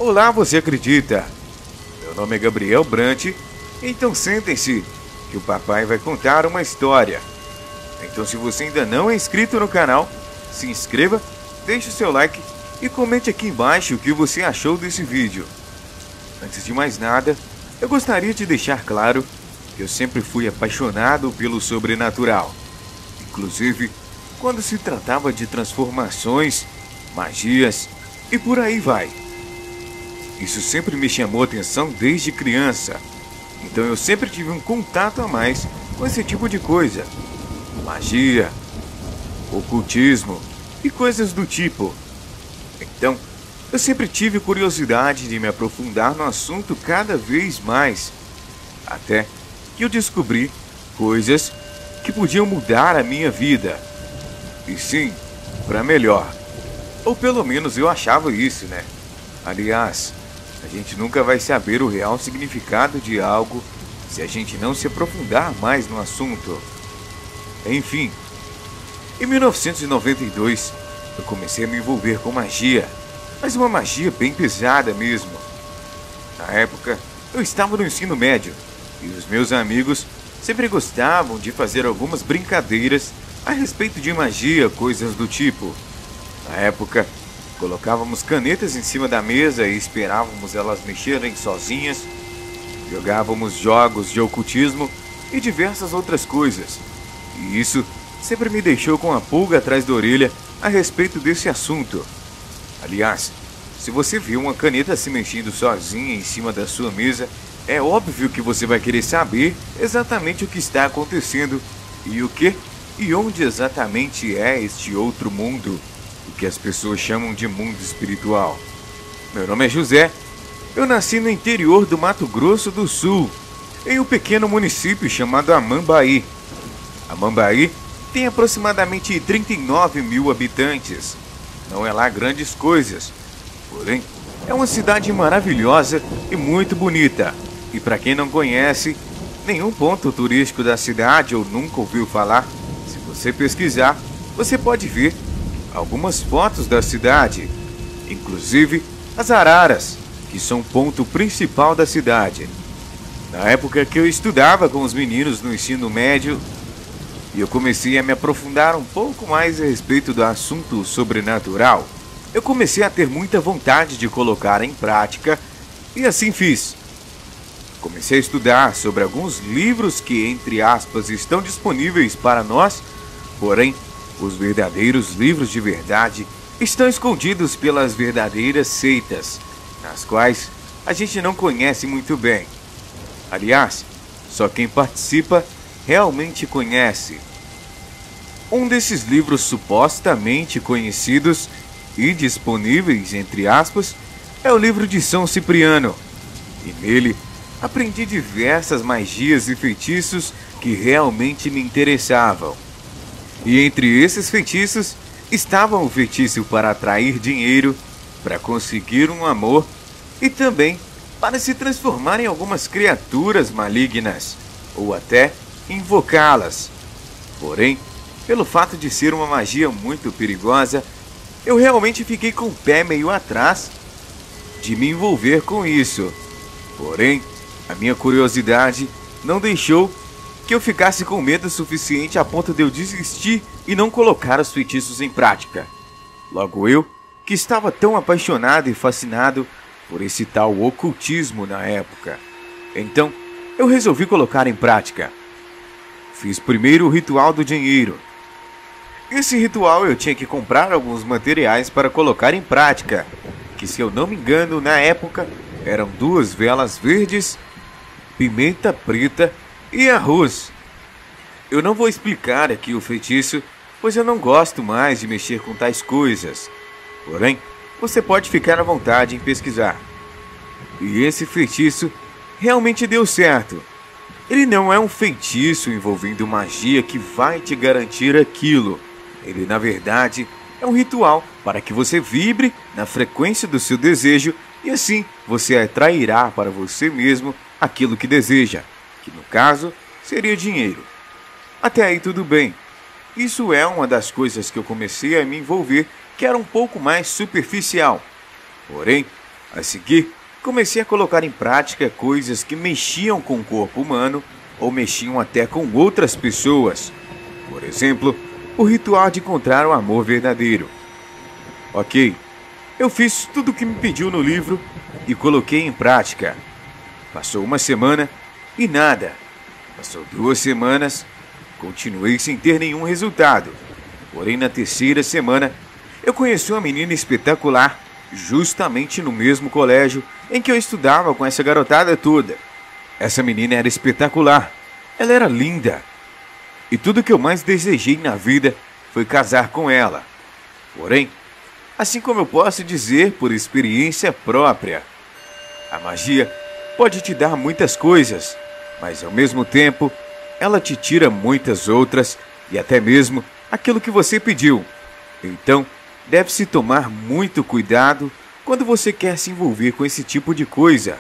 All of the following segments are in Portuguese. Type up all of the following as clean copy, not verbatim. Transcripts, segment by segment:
Olá, você acredita? Meu nome é Gabriel Brant, então sentem-se que o papai vai contar uma história. Então, se você ainda não é inscrito no canal, se inscreva, deixe o seu like e comente aqui embaixo o que você achou desse vídeo. Antes de mais nada, eu gostaria de deixar claro que eu sempre fui apaixonado pelo sobrenatural. Inclusive, quando se tratava de transformações, magias e por aí vai. Isso sempre me chamou atenção desde criança. Então eu sempre tive um contato a mais com esse tipo de coisa. Magia, ocultismo e coisas do tipo. Então, eu sempre tive curiosidade de me aprofundar no assunto cada vez mais. Até que eu descobri coisas que podiam mudar a minha vida. E sim, para melhor. Ou pelo menos eu achava isso, né? Aliás, a gente nunca vai saber o real significado de algo se a gente não se aprofundar mais no assunto. Enfim, em 1992, eu comecei a me envolver com magia, mas uma magia bem pesada mesmo. Na época, eu estava no ensino médio e os meus amigos sempre gostavam de fazer algumas brincadeiras a respeito de magia, coisas do tipo. Na época, colocávamos canetas em cima da mesa e esperávamos elas mexerem sozinhas. Jogávamos jogos de ocultismo e diversas outras coisas. E isso sempre me deixou com a pulga atrás da orelha a respeito desse assunto. Aliás, se você viu uma caneta se mexendo sozinha em cima da sua mesa, é óbvio que você vai querer saber exatamente o que está acontecendo e o que e onde exatamente é este outro mundo, o que as pessoas chamam de mundo espiritual. Meu nome é José, eu nasci no interior do Mato Grosso do Sul, em um pequeno município chamado Amambaí. Amambaí tem aproximadamente 39 mil habitantes. Não é lá grandes coisas, porém é uma cidade maravilhosa e muito bonita. E para quem não conhece nenhum ponto turístico da cidade ou nunca ouviu falar, se você pesquisar, você pode ver algumas fotos da cidade, inclusive as araras, que são o ponto principal da cidade. Na época que eu estudava com os meninos no ensino médio, e eu comecei a me aprofundar um pouco mais a respeito do assunto sobrenatural, eu comecei a ter muita vontade de colocar em prática, e assim fiz. Comecei a estudar sobre alguns livros que, entre aspas, estão disponíveis para nós, porém, os verdadeiros livros de verdade estão escondidos pelas verdadeiras seitas, nas quais a gente não conhece muito bem. Aliás, só quem participa realmente conhece. Um desses livros supostamente conhecidos e disponíveis, entre aspas, é o livro de São Cipriano. E nele aprendi diversas magias e feitiços que realmente me interessavam. E entre esses feitiços estavam o feitiço para atrair dinheiro, para conseguir um amor e também para se transformar em algumas criaturas malignas ou até invocá-las. Porém, pelo fato de ser uma magia muito perigosa, eu realmente fiquei com o pé meio atrás de me envolver com isso. Porém, a minha curiosidade não deixou que eu ficasse com medo suficiente a ponto de eu desistir e não colocar os feitiços em prática. Logo eu, que estava tão apaixonado e fascinado por esse tal ocultismo na época. Então, eu resolvi colocar em prática. Fiz primeiro o ritual do dinheiro. Esse ritual eu tinha que comprar alguns materiais para colocar em prática, que, se eu não me engano, na época eram 2 velas verdes, pimenta preta e arroz. Eu não vou explicar aqui o feitiço, pois eu não gosto mais de mexer com tais coisas. Porém, você pode ficar à vontade em pesquisar. E esse feitiço realmente deu certo. Ele não é um feitiço envolvendo magia que vai te garantir aquilo. Ele, na verdade, é um ritual para que você vibre na frequência do seu desejo e assim você atrairá para você mesmo aquilo que deseja, que no caso seria dinheiro. Até aí tudo bem. Isso é uma das coisas que eu comecei a me envolver, que era um pouco mais superficial. Porém, A seguir, comecei a colocar em prática coisas que mexiam com o corpo humano ou mexiam até com outras pessoas. Por exemplo, o ritual de encontrar o amor verdadeiro. Ok, eu fiz tudo o que me pediu no livro e coloquei em prática. Passou uma semana e nada. Passou 2 semanas, continuei sem ter nenhum resultado. Porém, na terceira semana, eu conheci uma menina espetacular, justamente no mesmo colégio em que eu estudava com essa garotada toda. Essa menina era espetacular, ela era linda. E tudo que eu mais desejei na vida foi casar com ela. Porém, assim como eu posso dizer por experiência própria, a magia pode te dar muitas coisas, mas ao mesmo tempo, ela te tira muitas outras e até mesmo aquilo que você pediu. Então, deve-se tomar muito cuidado quando você quer se envolver com esse tipo de coisa.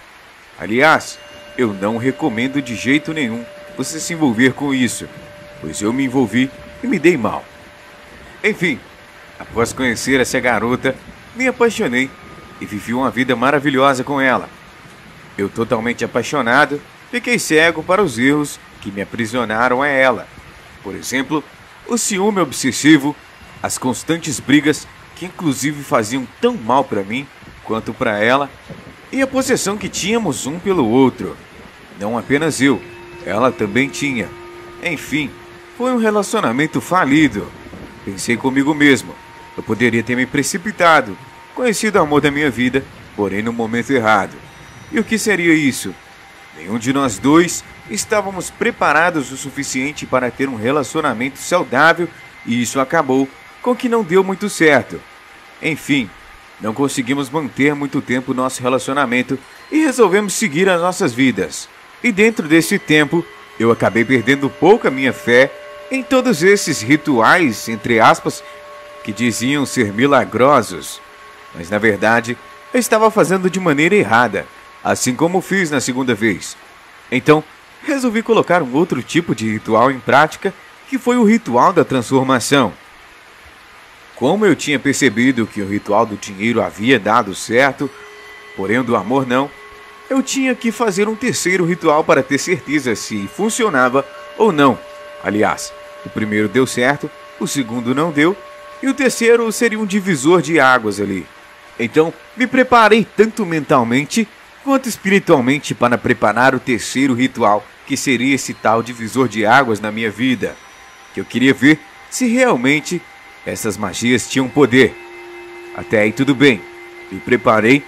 Aliás, eu não recomendo de jeito nenhum você se envolver com isso, pois eu me envolvi e me dei mal. Enfim, após conhecer essa garota, me apaixonei e vivi uma vida maravilhosa com ela. Eu, totalmente apaixonado, fiquei cego para os erros que me aprisionaram a ela. Por exemplo, o ciúme obsessivo, as constantes brigas que inclusive faziam tão mal para mim quanto para ela, e a possessão que tínhamos um pelo outro. Não apenas eu, ela também tinha. Enfim, foi um relacionamento falido. Pensei comigo mesmo, eu poderia ter me precipitado, conhecido o amor da minha vida, porém no momento errado. E o que seria isso? Nenhum de nós dois estávamos preparados o suficiente para ter um relacionamento saudável e isso acabou com que não deu muito certo. Enfim, não conseguimos manter muito tempo nosso relacionamento e resolvemos seguir as nossas vidas. E dentro desse tempo, eu acabei perdendo pouco a minha fé em todos esses rituais, entre aspas, que diziam ser milagrosos. Mas na verdade, eu estava fazendo de maneira errada, assim como fiz na segunda vez. Então, resolvi colocar um outro tipo de ritual em prática, que foi o ritual da transformação. Como eu tinha percebido que o ritual do dinheiro havia dado certo, porém o do amor não, eu tinha que fazer um terceiro ritual para ter certeza se funcionava ou não. Aliás, o primeiro deu certo, o segundo não deu, e o terceiro seria um divisor de águas ali. Então, me preparei tanto mentalmente quanto espiritualmente para preparar o terceiro ritual, que seria esse tal divisor de águas na minha vida, que eu queria ver se realmente essas magias tinham poder. Até aí tudo bem, me preparei,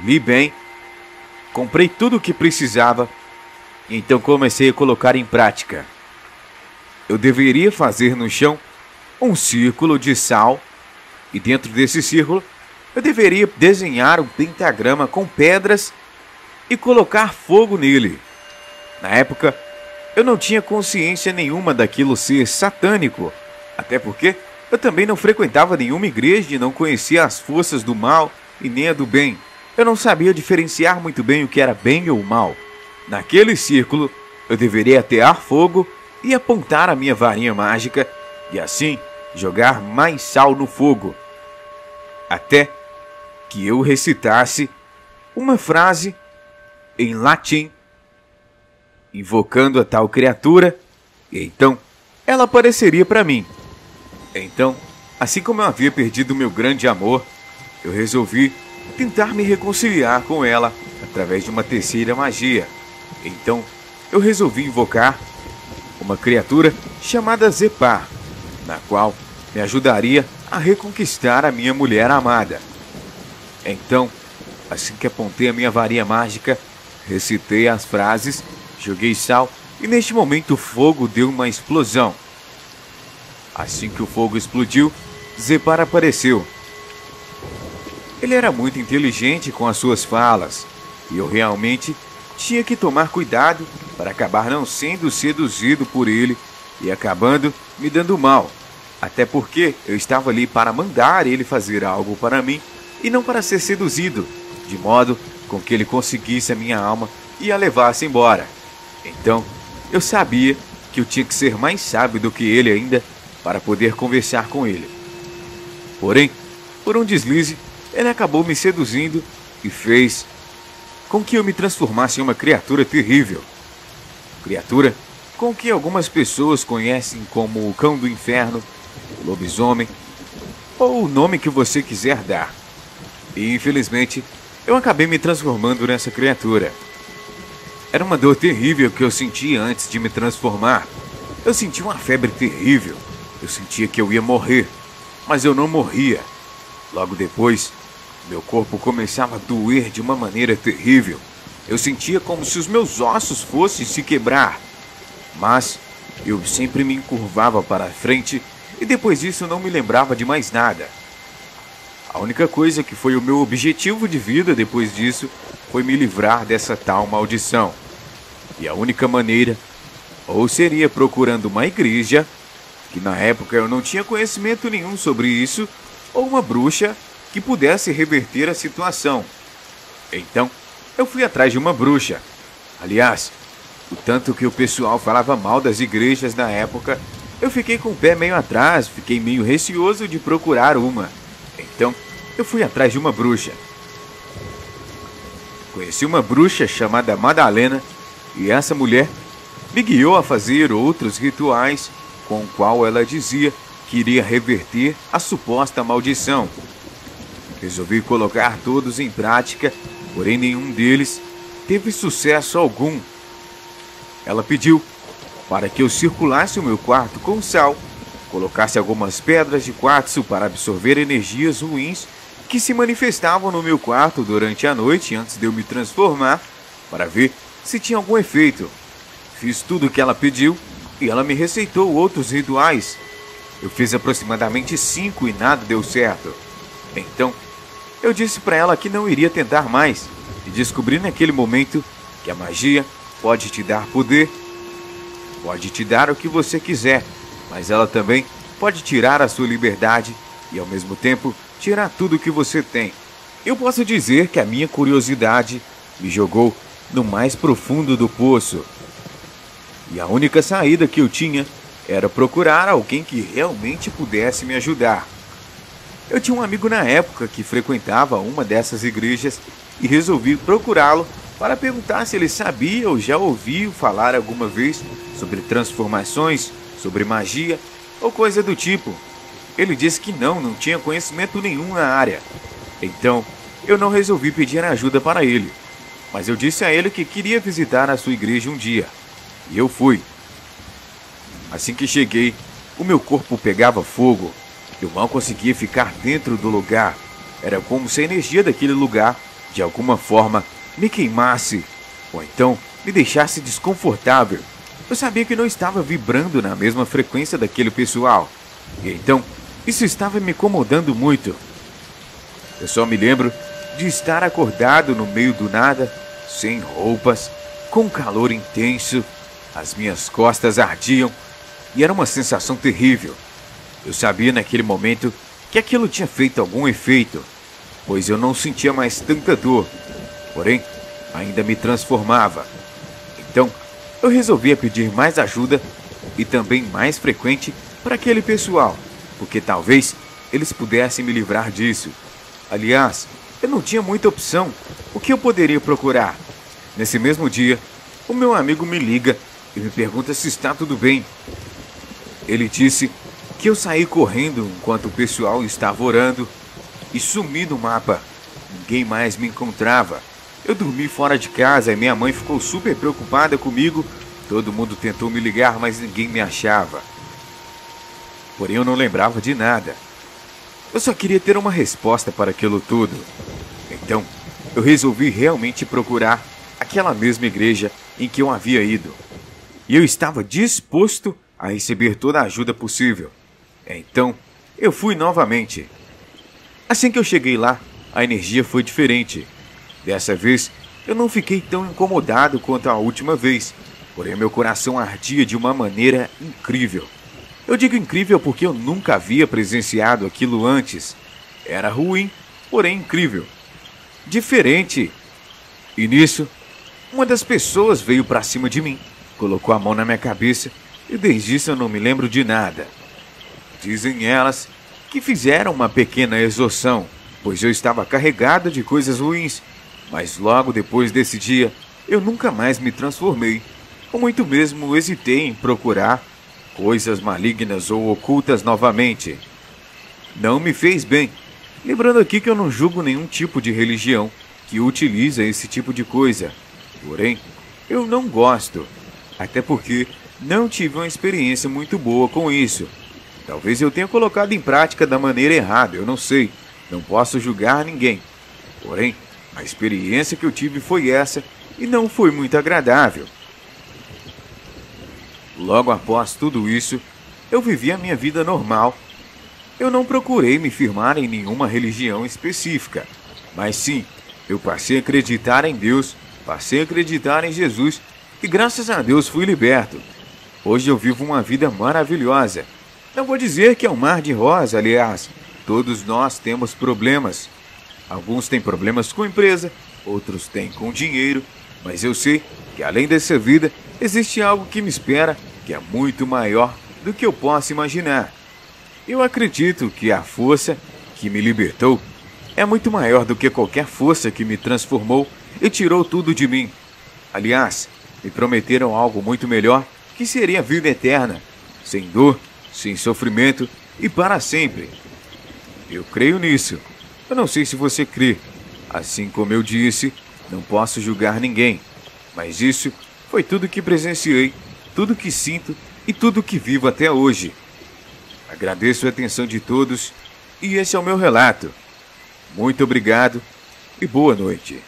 li bem, comprei tudo o que precisava, e então comecei a colocar em prática. Eu deveria fazer no chão um círculo de sal, e dentro desse círculo eu deveria desenhar um pentagrama com pedras e colocar fogo nele. Na época, eu não tinha consciência nenhuma daquilo ser satânico, até porque eu também não frequentava nenhuma igreja e não conhecia as forças do mal e nem a do bem. Eu não sabia diferenciar muito bem o que era bem ou mal. Naquele círculo, eu deveria atear fogo e apontar a minha varinha mágica e assim jogar mais sal no fogo, até que eu recitasse uma frase em latim, invocando a tal criatura, e então ela apareceria para mim. Então, assim como eu havia perdido meu grande amor, eu resolvi tentar me reconciliar com ela através de uma terceira magia. Então, eu resolvi invocar uma criatura chamada Zepar, na qual me ajudaria a reconquistar a minha mulher amada. Então, assim que apontei a minha varinha mágica, recitei as frases, joguei sal e neste momento o fogo deu uma explosão. Assim que o fogo explodiu, Zepar apareceu. Ele era muito inteligente com as suas falas, e eu realmente tinha que tomar cuidado para acabar não sendo seduzido por ele e acabando me dando mal. Até porque eu estava ali para mandar ele fazer algo para mim e não para ser seduzido, de modo com que ele conseguisse a minha alma e a levasse embora. Então, eu sabia que eu tinha que ser mais sábio do que ele ainda para poder conversar com ele. Porém, por um deslize, ele acabou me seduzindo e fez com que eu me transformasse em uma criatura terrível. Criatura com que algumas pessoas conhecem como o cão do inferno, o lobisomem, ou o nome que você quiser dar. E infelizmente, eu acabei me transformando nessa criatura. Era uma dor terrível que eu sentia antes de me transformar. Eu sentia uma febre terrível. Eu sentia que eu ia morrer, mas eu não morria. Logo depois, meu corpo começava a doer de uma maneira terrível. Eu sentia como se os meus ossos fossem se quebrar. Mas eu sempre me encurvava para a frente e depois disso não me lembrava de mais nada. A única coisa que foi o meu objetivo de vida depois disso foi me livrar dessa tal maldição. E a única maneira, ou seria procurando uma igreja, que na época eu não tinha conhecimento nenhum sobre isso, ou uma bruxa que pudesse reverter a situação. Então, eu fui atrás de uma bruxa. Aliás, o tanto que o pessoal falava mal das igrejas na época, eu fiquei com o pé meio atrás, fiquei meio receoso de procurar uma. Então, eu fui atrás de uma bruxa. Conheci uma bruxa chamada Madalena, e essa mulher me guiou a fazer outros rituais com o qual ela dizia que iria reverter a suposta maldição. Resolvi colocar todos em prática, porém nenhum deles teve sucesso algum. Ela pediu para que eu circulasse o meu quarto com sal, colocasse algumas pedras de quartzo para absorver energias ruins que se manifestavam no meu quarto durante a noite antes de eu me transformar, para ver se tinha algum efeito. Fiz tudo o que ela pediu e ela me receitou outros rituais. Eu fiz aproximadamente 5 e nada deu certo. Então, eu disse para ela que não iria tentar mais e descobri naquele momento que a magia pode te dar poder, pode te dar o que você quiser, mas ela também pode tirar a sua liberdade e ao mesmo tempo tirar tudo o que você tem. Eu posso dizer que a minha curiosidade me jogou no mais profundo do poço. E a única saída que eu tinha era procurar alguém que realmente pudesse me ajudar. Eu tinha um amigo na época que frequentava uma dessas igrejas e resolvi procurá-lo para perguntar se ele sabia ou já ouviu falar alguma vez sobre transformações, sobre magia ou coisa do tipo. Ele disse que não tinha conhecimento nenhum na área. Então, eu não resolvi pedir ajuda para ele, mas eu disse a ele que queria visitar a sua igreja um dia. E eu fui. Assim que cheguei, o meu corpo pegava fogo. Eu mal conseguia ficar dentro do lugar. Era como se a energia daquele lugar, de alguma forma, me queimasse, ou então me deixasse desconfortável. Eu sabia que não estava vibrando na mesma frequência daquele pessoal. E então, isso estava me incomodando muito. Eu só me lembro de estar acordado no meio do nada, sem roupas, com calor intenso. As minhas costas ardiam e era uma sensação terrível. Eu sabia naquele momento que aquilo tinha feito algum efeito, pois eu não sentia mais tanta dor, porém ainda me transformava. Então eu resolvia pedir mais ajuda e também mais frequente para aquele pessoal, porque talvez eles pudessem me livrar disso. Aliás, eu não tinha muita opção. O que eu poderia procurar? Nesse mesmo dia, o meu amigo me liga e me pergunta se está tudo bem. Ele disse que eu saí correndo enquanto o pessoal estava orando e sumi no mapa. Ninguém mais me encontrava. Eu dormi fora de casa e minha mãe ficou super preocupada comigo. Todo mundo tentou me ligar, mas ninguém me achava. Porém, eu não lembrava de nada. Eu só queria ter uma resposta para aquilo tudo. Então, eu resolvi realmente procurar aquela mesma igreja em que eu havia ido. E eu estava disposto a receber toda a ajuda possível. Então, eu fui novamente. Assim que eu cheguei lá, a energia foi diferente. Dessa vez, eu não fiquei tão incomodado quanto a última vez, porém meu coração ardia de uma maneira incrível. Eu digo incrível porque eu nunca havia presenciado aquilo antes. Era ruim, porém incrível. Diferente. E nisso, uma das pessoas veio para cima de mim, colocou a mão na minha cabeça e desde isso eu não me lembro de nada. Dizem elas que fizeram uma pequena exorção, pois eu estava carregado de coisas ruins Mas logo depois desse dia, eu nunca mais me transformei, ou muito mesmo hesitei em procurar coisas malignas ou ocultas novamente. Não me fez bem. Lembrando aqui que eu não julgo nenhum tipo de religião que utiliza esse tipo de coisa. Porém, eu não gosto. Até porque não tive uma experiência muito boa com isso. Talvez eu tenha colocado em prática da maneira errada, eu não sei. Não posso julgar ninguém. Porém, a experiência que eu tive foi essa e não foi muito agradável. Logo após tudo isso, eu vivi a minha vida normal. Eu não procurei me firmar em nenhuma religião específica, mas sim, eu passei a acreditar em Deus, passei a acreditar em Jesus e graças a Deus fui liberto. Hoje eu vivo uma vida maravilhosa. Não vou dizer que é um mar de rosa, aliás, todos nós temos problemas. Alguns têm problemas com empresa, outros têm com dinheiro, mas eu sei que além dessa vida existe algo que me espera que é muito maior do que eu possa imaginar. Eu acredito que a força que me libertou é muito maior do que qualquer força que me transformou e tirou tudo de mim. Aliás, me prometeram algo muito melhor, que seria a vida eterna, sem dor, sem sofrimento e para sempre. Eu creio nisso. Eu não sei se você crê. Assim como eu disse, não posso julgar ninguém. Mas isso foi tudo que presenciei, tudo que sinto e tudo que vivo até hoje. Agradeço a atenção de todos e esse é o meu relato. Muito obrigado e boa noite.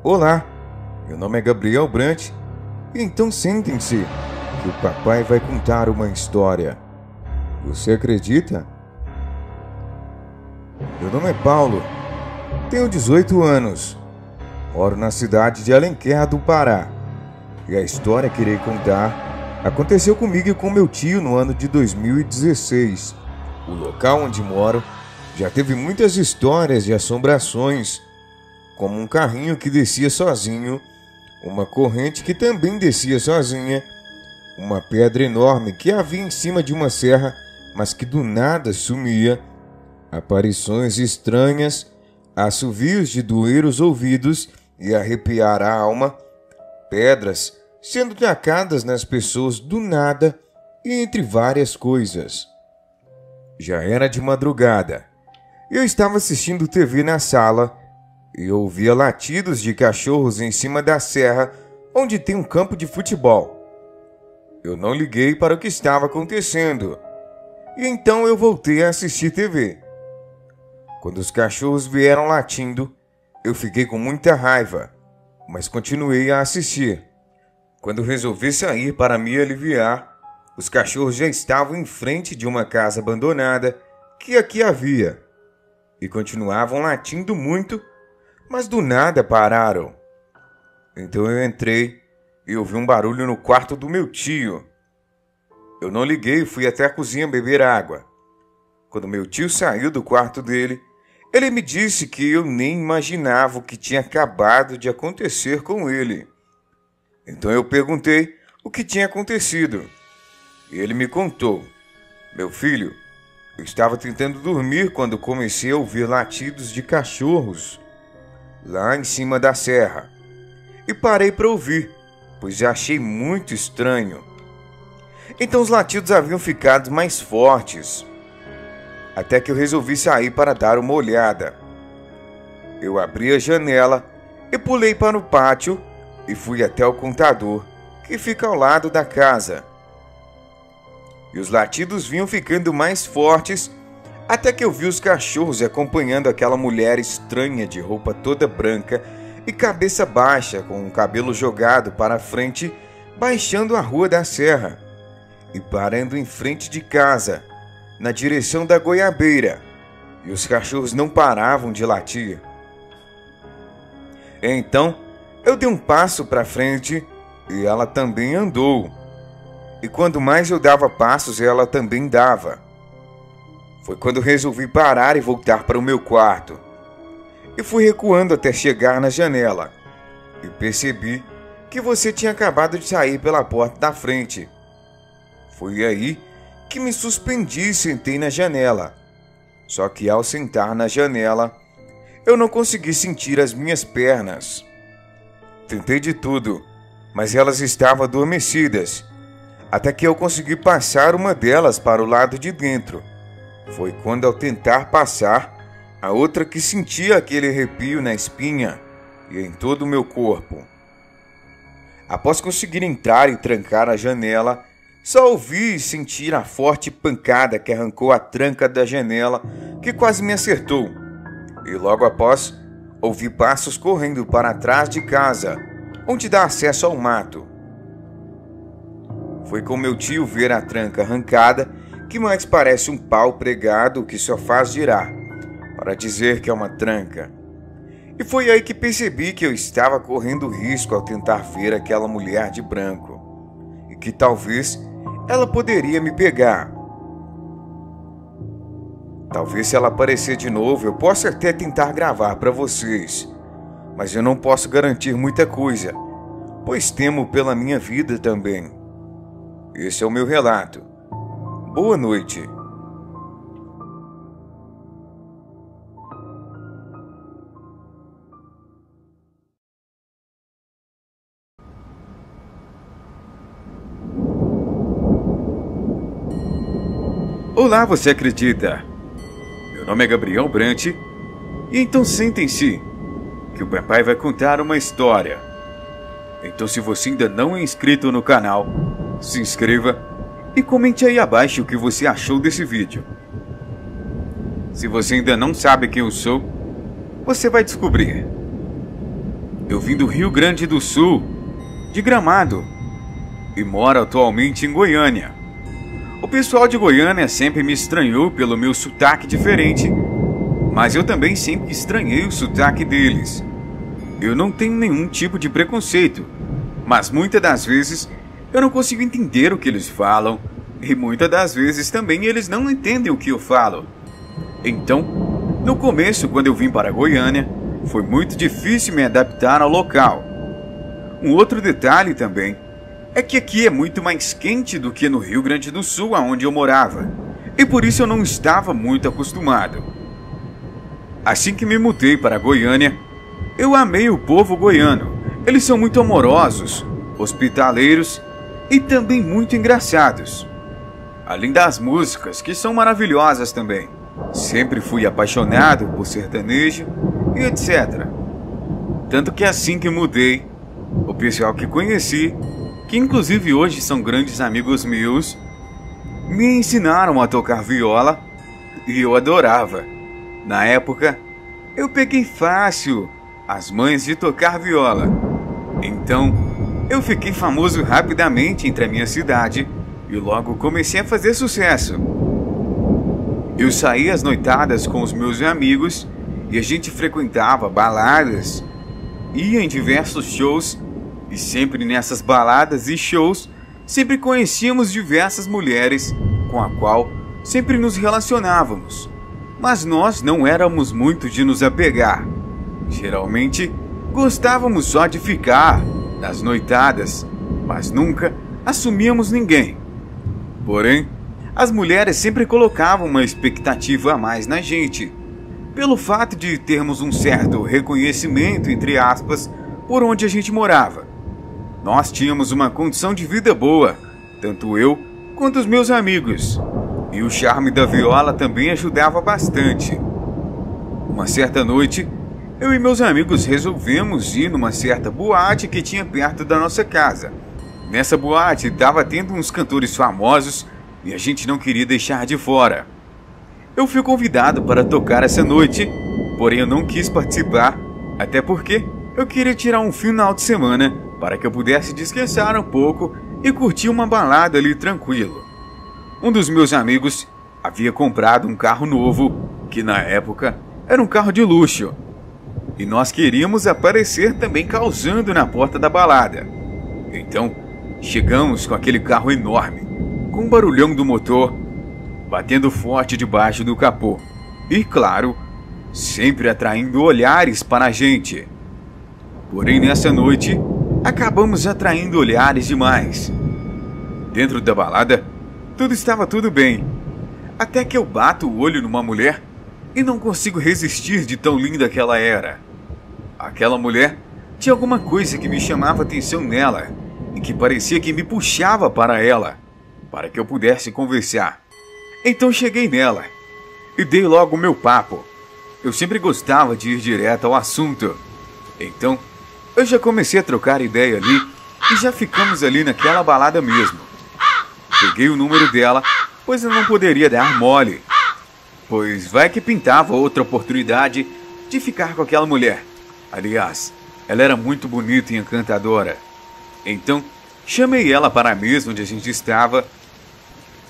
Olá, meu nome é Gabriel Brant, então sentem-se que o papai vai contar uma história. Você acredita? Meu nome é Paulo, tenho 18 anos, moro na cidade de Alenquer do Pará e a história que irei contar aconteceu comigo e com meu tio no ano de 2016. O local onde moro já teve muitas histórias de assombrações, como um carrinho que descia sozinho, uma corrente que também descia sozinha, uma pedra enorme que havia em cima de uma serra, mas que do nada sumia, aparições estranhas, assovios de doer os ouvidos e arrepiar a alma, pedras sendo tacadas nas pessoas do nada e entre várias coisas. Já era de madrugada. Eu estava assistindo TV na sala e ouvia latidos de cachorros em cima da serra onde tem um campo de futebol. Eu não liguei para o que estava acontecendo e então eu voltei a assistir TV. Quando os cachorros vieram latindo, eu fiquei com muita raiva, mas continuei a assistir. Quando resolvi sair para me aliviar, os cachorros já estavam em frente de uma casa abandonada que aqui havia e continuavam latindo muito, mas do nada pararam. Então eu entrei e ouvi um barulho no quarto do meu tio. Eu não liguei e fui até a cozinha beber água. Quando meu tio saiu do quarto dele, ele me disse que eu nem imaginava o que tinha acabado de acontecer com ele. Então eu perguntei o que tinha acontecido. E ele me contou: meu filho, eu estava tentando dormir quando comecei a ouvir latidos de cachorros lá em cima da serra. E parei para ouvir, pois achei muito estranho. Então os latidos haviam ficado mais fortes, até que eu resolvi sair para dar uma olhada. Eu abri a janela e pulei para o pátio e fui até o contador, que fica ao lado da casa. E os latidos vinham ficando mais fortes, até que eu vi os cachorros acompanhando aquela mulher estranha de roupa toda branca e cabeça baixa, com o cabelo jogado para frente, baixando a rua da serra e parando em frente de casa, na direção da goiabeira, e os cachorros não paravam de latir. Então, eu dei um passo para frente e ela também andou. E quando mais eu dava passos, ela também dava. Foi quando resolvi parar e voltar para o meu quarto. E fui recuando até chegar na janela. E percebi que você tinha acabado de sair pela porta da frente. Foi aí que me suspendi e sentei na janela. Só que ao sentar na janela, eu não consegui sentir as minhas pernas. Tentei de tudo, mas elas estavam adormecidas, até que eu consegui passar uma delas para o lado de dentro. Foi quando, ao tentar passar, a outra que sentia aquele arrepio na espinha e em todo o meu corpo. Após conseguir entrar e trancar a janela, só ouvi e senti a forte pancada que arrancou a tranca da janela, que quase me acertou. E logo após, ouvi passos correndo para trás de casa, onde dá acesso ao mato. Foi com meu tio ver a tranca arrancada, que mais parece um pau pregado que só faz girar, para dizer que é uma tranca. E foi aí que percebi que eu estava correndo risco ao tentar ver aquela mulher de branco, e que talvez ela poderia me pegar. Talvez, se ela aparecer de novo, eu possa até tentar gravar para vocês, mas eu não posso garantir muita coisa, pois temo pela minha vida também. Esse é o meu relato. Boa noite. Olá, você acredita? Meu nome é Gabriel Brant, e então sentem-se, que o papai vai contar uma história. Então, se você ainda não é inscrito no canal, se inscreva e comente aí abaixo o que você achou desse vídeo. Se você ainda não sabe quem eu sou, você vai descobrir. Eu vim do Rio Grande do Sul, de Gramado, e moro atualmente em Goiânia. O pessoal de Goiânia sempre me estranhou pelo meu sotaque diferente, mas eu também sempre estranhei o sotaque deles. Eu não tenho nenhum tipo de preconceito, mas muitas das vezes eu não consigo entender o que eles falam, e muitas das vezes também eles não entendem o que eu falo. Então, no começo, quando eu vim para Goiânia, foi muito difícil me adaptar ao local. Um outro detalhe também é que aqui é muito mais quente do que no Rio Grande do Sul, onde eu morava, e por isso eu não estava muito acostumado. Assim que me mudei para Goiânia, eu amei o povo goiano. Eles são muito amorosos, hospitaleiros e também muito engraçados. Além das músicas, que são maravilhosas também. Sempre fui apaixonado por sertanejo e etc. Tanto que assim que mudei, o pessoal que conheci, que inclusive hoje são grandes amigos meus, me ensinaram a tocar viola e eu adorava. Na época, eu peguei fácil as manhas de tocar viola. Então, eu fiquei famoso rapidamente entre a minha cidade e logo comecei a fazer sucesso. Eu saía às noitadas com os meus amigos e a gente frequentava baladas, ia em diversos shows. E sempre nessas baladas e shows, sempre conhecíamos diversas mulheres com a qual sempre nos relacionávamos. Mas nós não éramos muito de nos apegar. Geralmente, gostávamos só de ficar nas noitadas, mas nunca assumíamos ninguém. Porém, as mulheres sempre colocavam uma expectativa a mais na gente, pelo fato de termos um certo reconhecimento, entre aspas, por onde a gente morava. Nós tínhamos uma condição de vida boa, tanto eu quanto os meus amigos, e o charme da viola também ajudava bastante. Uma certa noite, eu e meus amigos resolvemos ir numa certa boate que tinha perto da nossa casa. Nessa boate estava tendo uns cantores famosos e a gente não queria deixar de fora. Eu fui convidado para tocar essa noite, porém eu não quis participar, até porque eu queria tirar um final de semana para que eu pudesse descansar um pouco e curtir uma balada ali tranquilo. Um dos meus amigos havia comprado um carro novo, que na época era um carro de luxo. e nós queríamos aparecer também causando na porta da balada. Então, chegamos com aquele carro enorme, com o barulhão do motor, batendo forte debaixo do capô. E claro, sempre atraindo olhares para a gente. Porém, nessa noite, acabamos atraindo olhares demais. Dentro da balada, tudo bem. Até que eu bato o olho numa mulher e não consigo resistir de tão linda que ela era. Aquela mulher tinha alguma coisa que me chamava atenção nela e que parecia que me puxava para ela, para que eu pudesse conversar. Então cheguei nela e dei logo o meu papo. Eu sempre gostava de ir direto ao assunto. Então, eu já comecei a trocar ideia ali e já ficamos ali naquela balada mesmo. Peguei o número dela, pois eu não poderia dar mole, pois vai que pintava outra oportunidade de ficar com aquela mulher. Aliás, ela era muito bonita e encantadora. Então, chamei ela para a mesa onde a gente estava.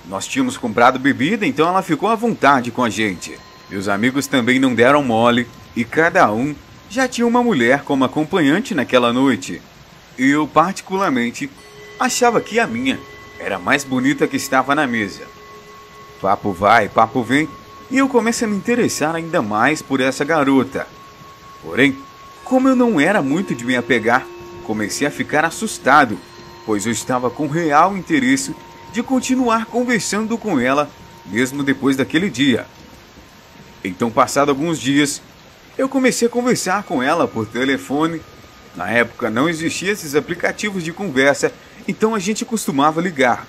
Nós tínhamos comprado bebida, então ela ficou à vontade com a gente. Meus amigos também não deram mole e cada um já tinha uma mulher como acompanhante naquela noite. E eu, particularmente, achava que a minha era a mais bonita que estava na mesa. Papo vai, papo vem, e eu começo a me interessar ainda mais por essa garota. Porém, como eu não era muito de me apegar, comecei a ficar assustado, pois eu estava com real interesse de continuar conversando com ela, mesmo depois daquele dia. Então, passado alguns dias, eu comecei a conversar com ela por telefone. Na época não existiam esses aplicativos de conversa, então a gente costumava ligar.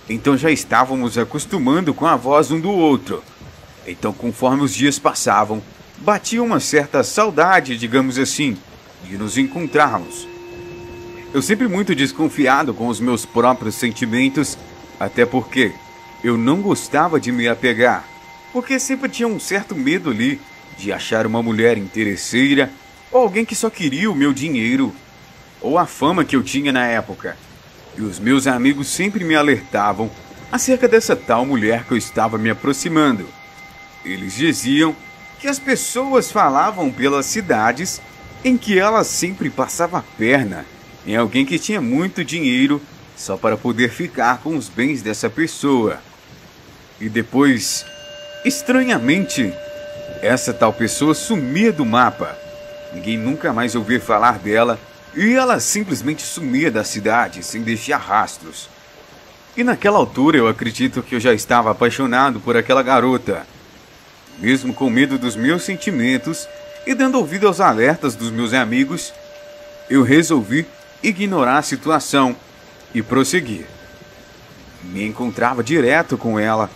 Então já estávamos acostumando com a voz um do outro. Então, conforme os dias passavam, batia uma certa saudade, digamos assim, de nos encontrarmos. Eu sempre muito desconfiado com os meus próprios sentimentos, até porque eu não gostava de me apegar, porque sempre tinha um certo medo ali de achar uma mulher interesseira ou alguém que só queria o meu dinheiro ou a fama que eu tinha na época. E os meus amigos sempre me alertavam acerca dessa tal mulher que eu estava me aproximando. Eles diziam que as pessoas falavam pelas cidades em que ela sempre passava a perna em alguém que tinha muito dinheiro só para poder ficar com os bens dessa pessoa. E depois, estranhamente, essa tal pessoa sumia do mapa. Ninguém nunca mais ouvia falar dela e ela simplesmente sumia da cidade sem deixar rastros. E naquela altura eu acredito que eu já estava apaixonado por aquela garota. Mesmo com medo dos meus sentimentos e dando ouvido aos alertas dos meus amigos, eu resolvi ignorar a situação e prosseguir. Me encontrava direto com ela.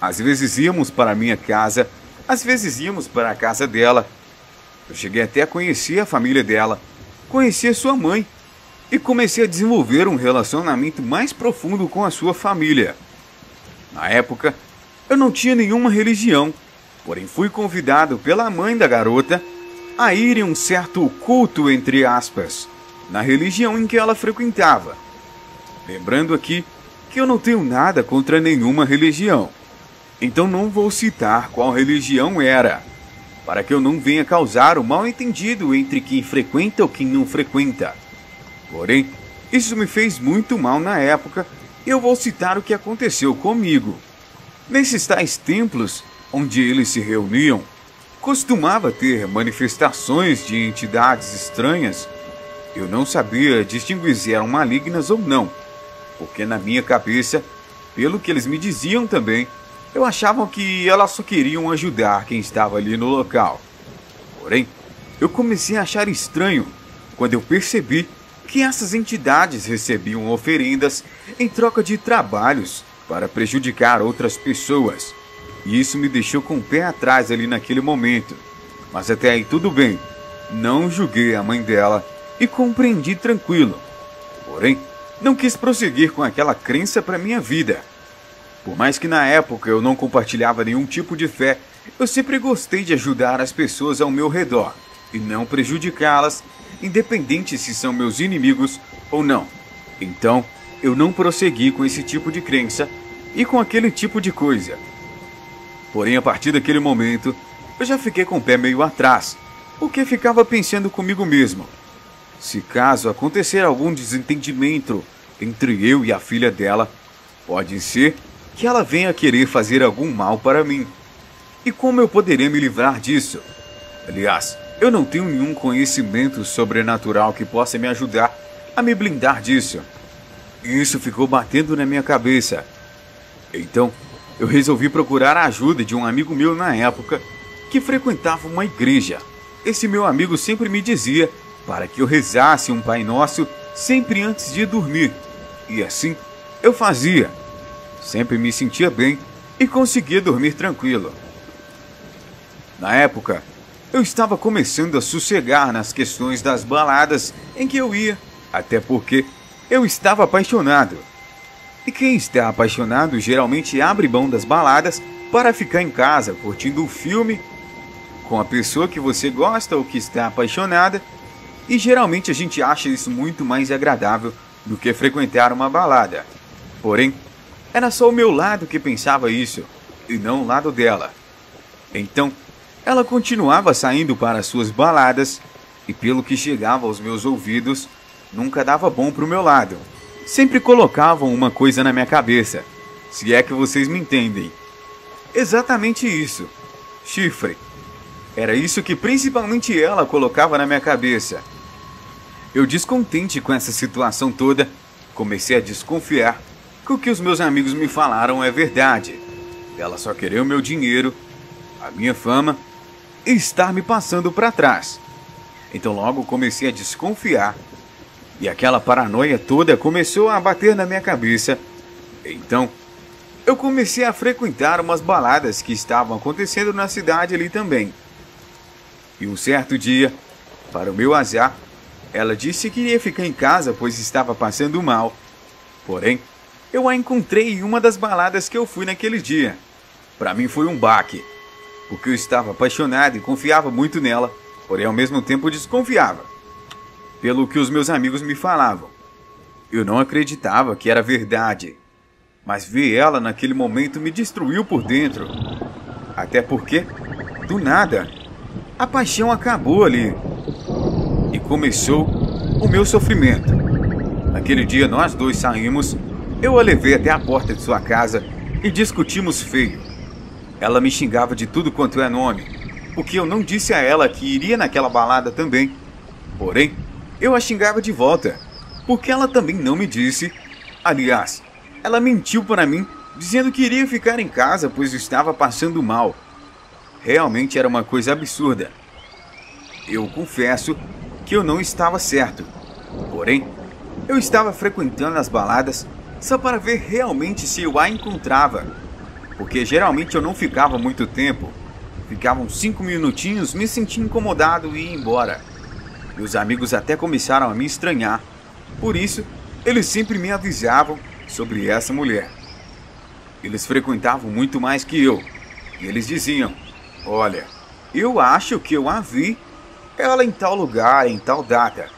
Às vezes íamos para a minha casa, às vezes íamos para a casa dela. Eu cheguei até a conhecer a família dela, conhecer sua mãe e comecei a desenvolver um relacionamento mais profundo com a sua família. Na época, eu não tinha nenhuma religião, porém fui convidado pela mãe da garota a ir em um certo culto, entre aspas, na religião em que ela frequentava. Lembrando aqui que eu não tenho nada contra nenhuma religião, então não vou citar qual religião era, para que eu não venha causar o mal-entendido entre quem frequenta ou quem não frequenta. Porém, isso me fez muito mal na época e eu vou citar o que aconteceu comigo. Nesses tais templos onde eles se reuniam, costumava ter manifestações de entidades estranhas. Eu não sabia distinguir se eram malignas ou não, porque na minha cabeça, pelo que eles me diziam também, eu achava que elas só queriam ajudar quem estava ali no local. Porém, eu comecei a achar estranho quando eu percebi que essas entidades recebiam oferendas em troca de trabalhos para prejudicar outras pessoas. E isso me deixou com o pé atrás ali naquele momento. Mas até aí tudo bem. Não julguei a mãe dela e compreendi tranquilo. Porém, não quis prosseguir com aquela crença para minha vida. Por mais que na época eu não compartilhava nenhum tipo de fé, eu sempre gostei de ajudar as pessoas ao meu redor e não prejudicá-las, independente se são meus inimigos ou não. Então, eu não prossegui com esse tipo de crença e com aquele tipo de coisa. Porém, a partir daquele momento, eu já fiquei com o pé meio atrás, porque ficava pensando comigo mesmo. Se caso acontecer algum desentendimento entre eu e a filha dela, pode ser que ela venha querer fazer algum mal para mim. E como eu poderia me livrar disso? Aliás, eu não tenho nenhum conhecimento sobrenatural que possa me ajudar a me blindar disso. E isso ficou batendo na minha cabeça. Então, eu resolvi procurar a ajuda de um amigo meu na época que frequentava uma igreja. Esse meu amigo sempre me dizia para que eu rezasse um Pai Nosso sempre antes de dormir. E assim eu fazia. Sempre me sentia bem e conseguia dormir tranquilo. Na época, eu estava começando a sossegar nas questões das baladas em que eu ia, até porque eu estava apaixonado. E quem está apaixonado geralmente abre mão das baladas para ficar em casa curtindo um filme com a pessoa que você gosta ou que está apaixonada, e geralmente a gente acha isso muito mais agradável do que frequentar uma balada. Porém, era só o meu lado que pensava isso, e não o lado dela. Então, ela continuava saindo para suas baladas, e pelo que chegava aos meus ouvidos, nunca dava bom pro meu lado. Sempre colocavam uma coisa na minha cabeça, se é que vocês me entendem. Exatamente isso. Chifre. Era isso que principalmente ela colocava na minha cabeça. Eu, descontente com essa situação toda, comecei a desconfiar que o que os meus amigos me falaram é verdade. Ela só queria o meu dinheiro, a minha fama e estar me passando para trás. Então logo comecei a desconfiar. E aquela paranoia toda começou a bater na minha cabeça. Então, eu comecei a frequentar umas baladas que estavam acontecendo na cidade ali também. E um certo dia, para o meu azar, ela disse que iria ficar em casa pois estava passando mal. Porém, eu a encontrei em uma das baladas que eu fui naquele dia. Para mim foi um baque, porque eu estava apaixonado e confiava muito nela, porém ao mesmo tempo desconfiava. Pelo que os meus amigos me falavam. Eu não acreditava que era verdade, mas ver ela naquele momento me destruiu por dentro. Até porque, do nada, a paixão acabou ali. E começou o meu sofrimento. Naquele dia nós dois saímos, eu a levei até a porta de sua casa e discutimos feio. Ela me xingava de tudo quanto é nome, porque eu não disse a ela que iria naquela balada também. Porém, eu a xingava de volta, porque ela também não me disse. Aliás, ela mentiu para mim, dizendo que iria ficar em casa pois estava passando mal. Realmente era uma coisa absurda. Eu confesso que eu não estava certo. Porém, eu estava frequentando as baladas só para ver realmente se eu a encontrava. Porque geralmente eu não ficava muito tempo. Ficavam 5 minutinhos, me sentia incomodado e ia embora. Meus amigos até começaram a me estranhar. Por isso, eles sempre me avisavam sobre essa mulher. Eles frequentavam muito mais que eu. E eles diziam: olha, eu acho que eu a vi ela em tal lugar, em tal data.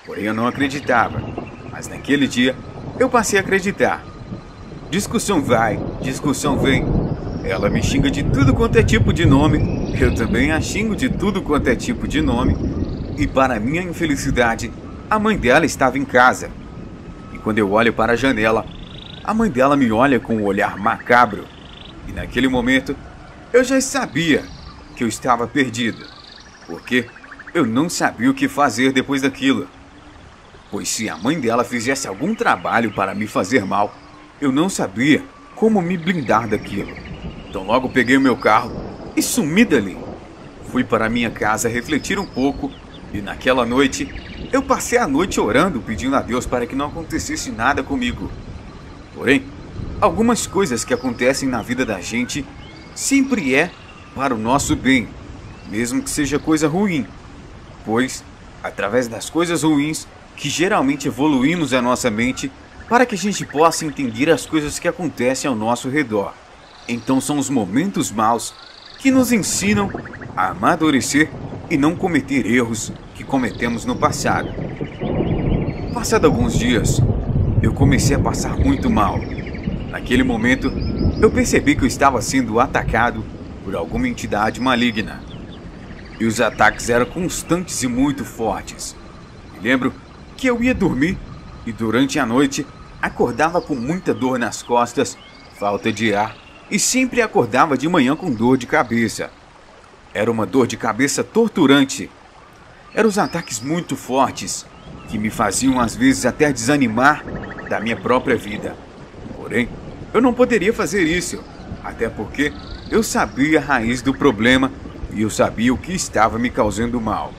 Porém eu não acreditava. Mas naquele dia, eu passei a acreditar. Discussão vai, discussão vem. Ela me xinga de tudo quanto é tipo de nome. Eu também a xingo de tudo quanto é tipo de nome. E para minha infelicidade, a mãe dela estava em casa. E quando eu olho para a janela, a mãe dela me olha com um olhar macabro. E naquele momento, eu já sabia que eu estava perdido. Porque eu não sabia o que fazer depois daquilo. Pois se a mãe dela fizesse algum trabalho para me fazer mal, eu não sabia como me blindar daquilo. Então logo peguei o meu carro e sumi dali. Fui para minha casa refletir um pouco. E naquela noite, eu passei a noite orando, pedindo a Deus para que não acontecesse nada comigo. Porém, algumas coisas que acontecem na vida da gente sempre é para o nosso bem, mesmo que seja coisa ruim. Pois, através das coisas ruins, que geralmente evoluímos a nossa mente para que a gente possa entender as coisas que acontecem ao nosso redor. Então são os momentos maus que nos ensinam a amadurecer e não cometer erros que cometemos no passado. Passado alguns dias, eu comecei a passar muito mal. Naquele momento, eu percebi que eu estava sendo atacado por alguma entidade maligna. e os ataques eram constantes e muito fortes. Me lembro que eu ia dormir e durante a noite acordava com muita dor nas costas, falta de ar e sempre acordava de manhã com dor de cabeça. Era uma dor de cabeça torturante. Eram os ataques muito fortes que me faziam às vezes até desanimar da minha própria vida. Porém, eu não poderia fazer isso, até porque eu sabia a raiz do problema e eu sabia o que estava me causando mal.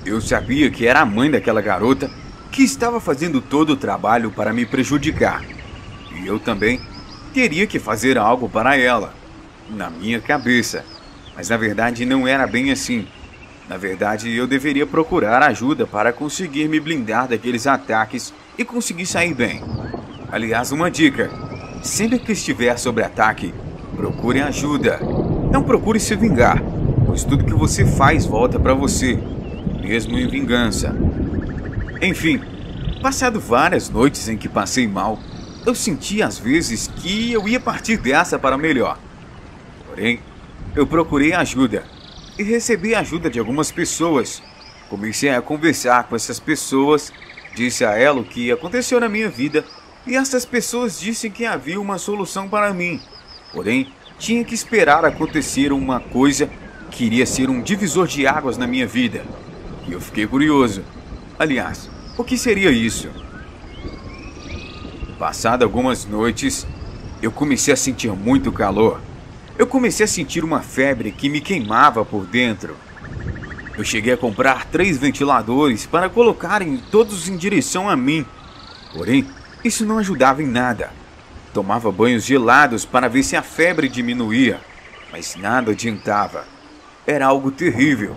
Eu sabia que era a mãe daquela garota que estava fazendo todo o trabalho para me prejudicar. E eu também teria que fazer algo para ela, na minha cabeça. Mas na verdade não era bem assim. Na verdade eu deveria procurar ajuda para conseguir me blindar daqueles ataques e conseguir sair bem. Aliás, uma dica: sempre que estiver sob ataque, procure ajuda. Não procure se vingar, pois tudo que você faz volta para você, mesmo em vingança. Enfim, passado várias noites em que passei mal, eu senti às vezes que eu ia partir dessa para melhor. Porém, eu procurei ajuda e recebi a ajuda de algumas pessoas. Comecei a conversar com essas pessoas, disse a ela o que aconteceu na minha vida e essas pessoas disseram que havia uma solução para mim. Porém, tinha que esperar acontecer uma coisa que iria ser um divisor de águas na minha vida. E eu fiquei curioso. Aliás, o que seria isso? Passado algumas noites, eu comecei a sentir muito calor. Eu comecei a sentir uma febre que me queimava por dentro. Eu cheguei a comprar 3 ventiladores para colocarem todos em direção a mim. Porém, isso não ajudava em nada. Tomava banhos gelados para ver se a febre diminuía, mas nada adiantava. Era algo terrível.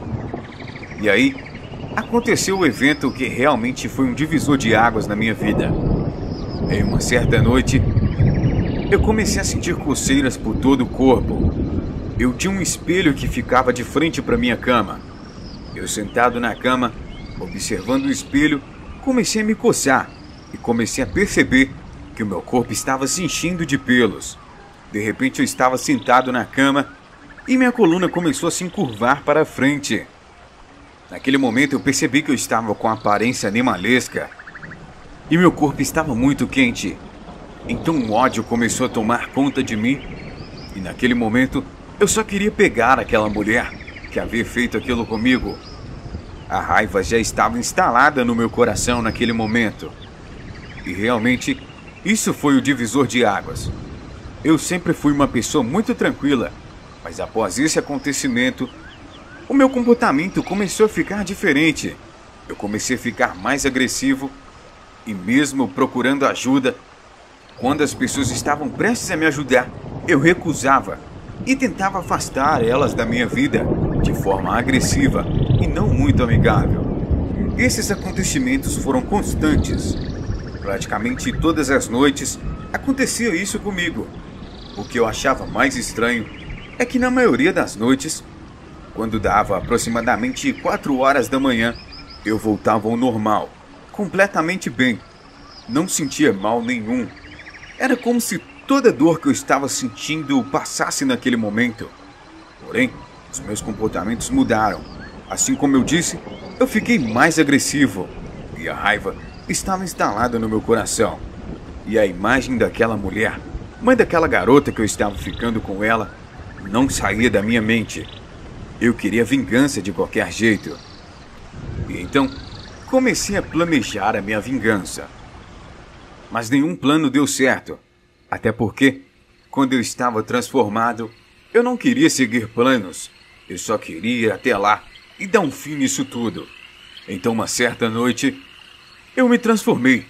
E aí, aconteceu o evento que realmente foi um divisor de águas na minha vida. Em uma certa noite, eu comecei a sentir coceiras por todo o corpo. Eu tinha um espelho que ficava de frente para minha cama. Eu sentado na cama, observando o espelho, comecei a me coçar e comecei a perceber que o meu corpo estava se enchendo de pelos. De repente eu estava sentado na cama e minha coluna começou a se encurvar para a frente. Naquele momento eu percebi que eu estava com a aparência animalesca e meu corpo estava muito quente. Então o ódio começou a tomar conta de mim e naquele momento eu só queria pegar aquela mulher que havia feito aquilo comigo. A raiva já estava instalada no meu coração naquele momento. E realmente, isso foi o divisor de águas. Eu sempre fui uma pessoa muito tranquila, mas após esse acontecimento, o meu comportamento começou a ficar diferente. Eu comecei a ficar mais agressivo e mesmo procurando ajuda, quando as pessoas estavam prestes a me ajudar, eu recusava e tentava afastar elas da minha vida de forma agressiva e não muito amigável. Esses acontecimentos foram constantes. Praticamente todas as noites acontecia isso comigo. O que eu achava mais estranho é que na maioria das noites, quando dava aproximadamente 4 horas da manhã, eu voltava ao normal, completamente bem. Não sentia mal nenhum. Era como se toda dor que eu estava sentindo passasse naquele momento. Porém, os meus comportamentos mudaram. Assim como eu disse, eu fiquei mais agressivo e a raiva estava instalada no meu coração. E a imagem daquela mulher, mãe daquela garota que eu estava ficando com ela, não saía da minha mente. Eu queria vingança de qualquer jeito. E então, comecei a planejar a minha vingança. Mas nenhum plano deu certo. Até porque, quando eu estava transformado, eu não queria seguir planos. Eu só queria ir até lá e dar um fim nisso tudo. Então, uma certa noite, eu me transformei.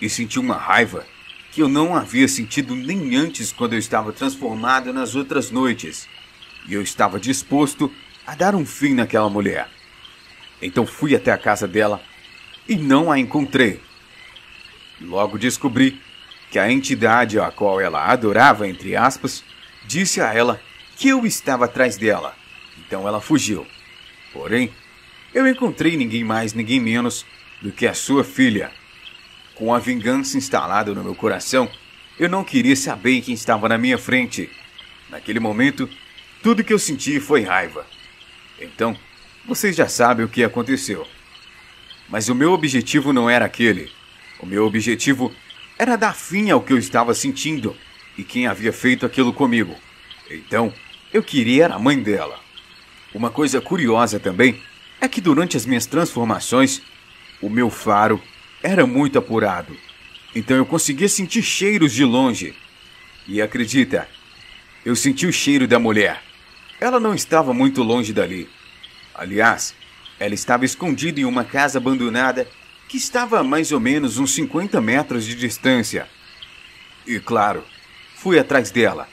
E senti uma raiva que eu não havia sentido nem antes quando eu estava transformado nas outras noites. E eu estava disposto a dar um fim naquela mulher. Então fui até a casa dela e não a encontrei. Logo descobri que a entidade a qual ela adorava, entre aspas, disse a ela que eu estava atrás dela. Então ela fugiu. Porém, eu encontrei ninguém mais, ninguém menos do que a sua filha. Com a vingança instalada no meu coração, eu não queria saber quem estava na minha frente. Naquele momento, tudo que eu senti foi raiva. Então, vocês já sabem o que aconteceu. Mas o meu objetivo não era aquele. O meu objetivo era dar fim ao que eu estava sentindo e quem havia feito aquilo comigo. Então, eu queria a mãe dela. Uma coisa curiosa também é que durante as minhas transformações, o meu faro era muito apurado. Então eu conseguia sentir cheiros de longe. E acredita, eu senti o cheiro da mulher. Ela não estava muito longe dali. Aliás, ela estava escondida em uma casa abandonada que estava a mais ou menos uns 50 metros de distância. E claro, fui atrás dela.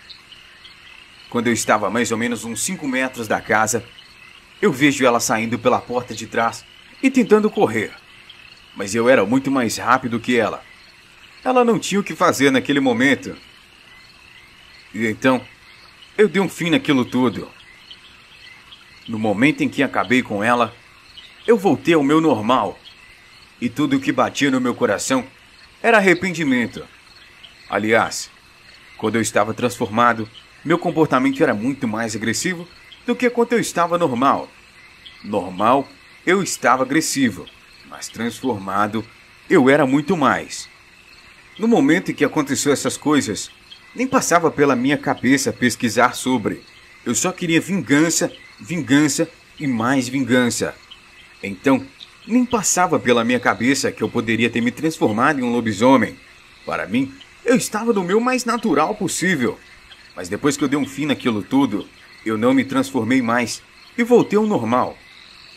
Quando eu estava a mais ou menos uns 5 metros da casa, eu vejo ela saindo pela porta de trás e tentando correr. Mas eu era muito mais rápido que ela. Ela não tinha o que fazer naquele momento. E então, eu dei um fim naquilo tudo. No momento em que acabei com ela, eu voltei ao meu normal. E tudo o que batia no meu coração era arrependimento. Aliás, quando eu estava transformado, meu comportamento era muito mais agressivo do que quando eu estava normal. Normal, eu estava agressivo, mas transformado, eu era muito mais. No momento em que aconteceu essas coisas, nem passava pela minha cabeça pesquisar sobre. Eu só queria vingança, vingança e mais vingança. Então, nem passava pela minha cabeça que eu poderia ter me transformado em um lobisomem. Para mim, eu estava no meu mais natural possível. Mas depois que eu dei um fim naquilo tudo, eu não me transformei mais e voltei ao normal.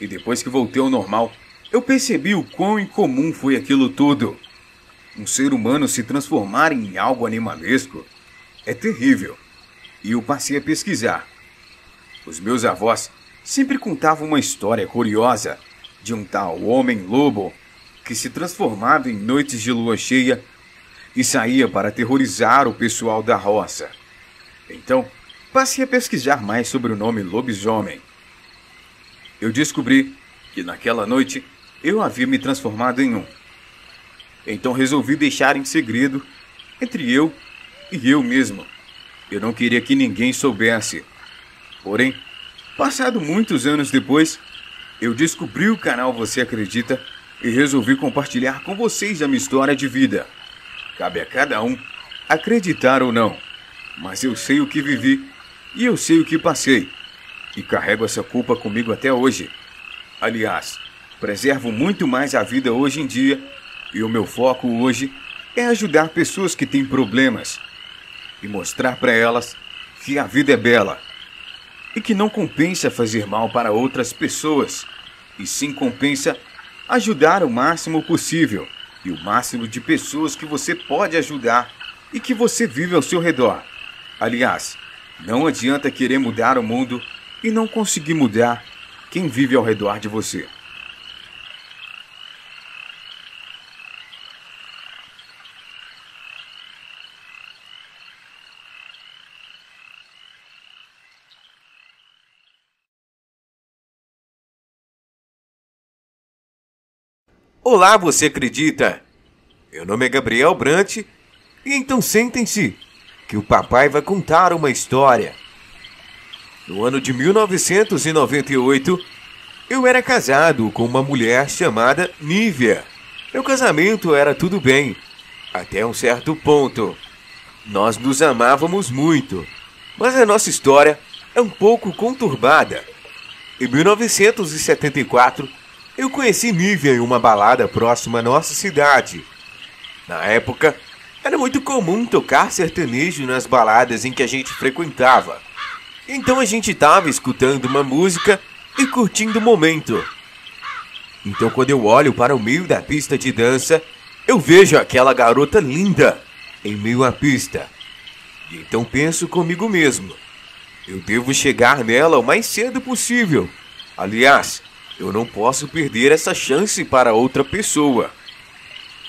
E depois que voltei ao normal, eu percebi o quão incomum foi aquilo tudo. Um ser humano se transformar em algo animalesco é terrível. E eu passei a pesquisar. Os meus avós sempre contavam uma história curiosa de um tal homem-lobo que se transformava em noites de lua cheia e saía para aterrorizar o pessoal da roça. Então, passei a pesquisar mais sobre o nome lobisomem. Eu descobri que naquela noite eu havia me transformado em um. Então resolvi deixar em segredo entre eu e eu mesmo. Eu não queria que ninguém soubesse. Porém, passado muitos anos depois, eu descobri o canal Você Acredita e resolvi compartilhar com vocês a minha história de vida. Cabe a cada um acreditar ou não, mas eu sei o que vivi e eu sei o que passei. E carrego essa culpa comigo até hoje. Aliás, preservo muito mais a vida hoje em dia e o meu foco hoje é ajudar pessoas que têm problemas e mostrar para elas que a vida é bela e que não compensa fazer mal para outras pessoas, e sim compensa ajudar o máximo possível e o máximo de pessoas que você pode ajudar e que você vive ao seu redor. Aliás, não adianta querer mudar o mundo e não conseguir mudar quem vive ao redor de você. Olá, você acredita? Meu nome é Gabriel Brant e então sentem-se que o papai vai contar uma história. No ano de 1998, eu era casado com uma mulher chamada Nívia. Meu casamento era tudo bem, até um certo ponto. Nós nos amávamos muito, mas a nossa história é um pouco conturbada. Em 1974, eu conheci Nívia em uma balada próxima à nossa cidade. Na época, era muito comum tocar sertanejo nas baladas em que a gente frequentava. Então a gente estava escutando uma música e curtindo o momento. Então quando eu olho para o meio da pista de dança, eu vejo aquela garota linda em meio à pista. E então penso comigo mesmo, eu devo chegar nela o mais cedo possível. Aliás, eu não posso perder essa chance para outra pessoa.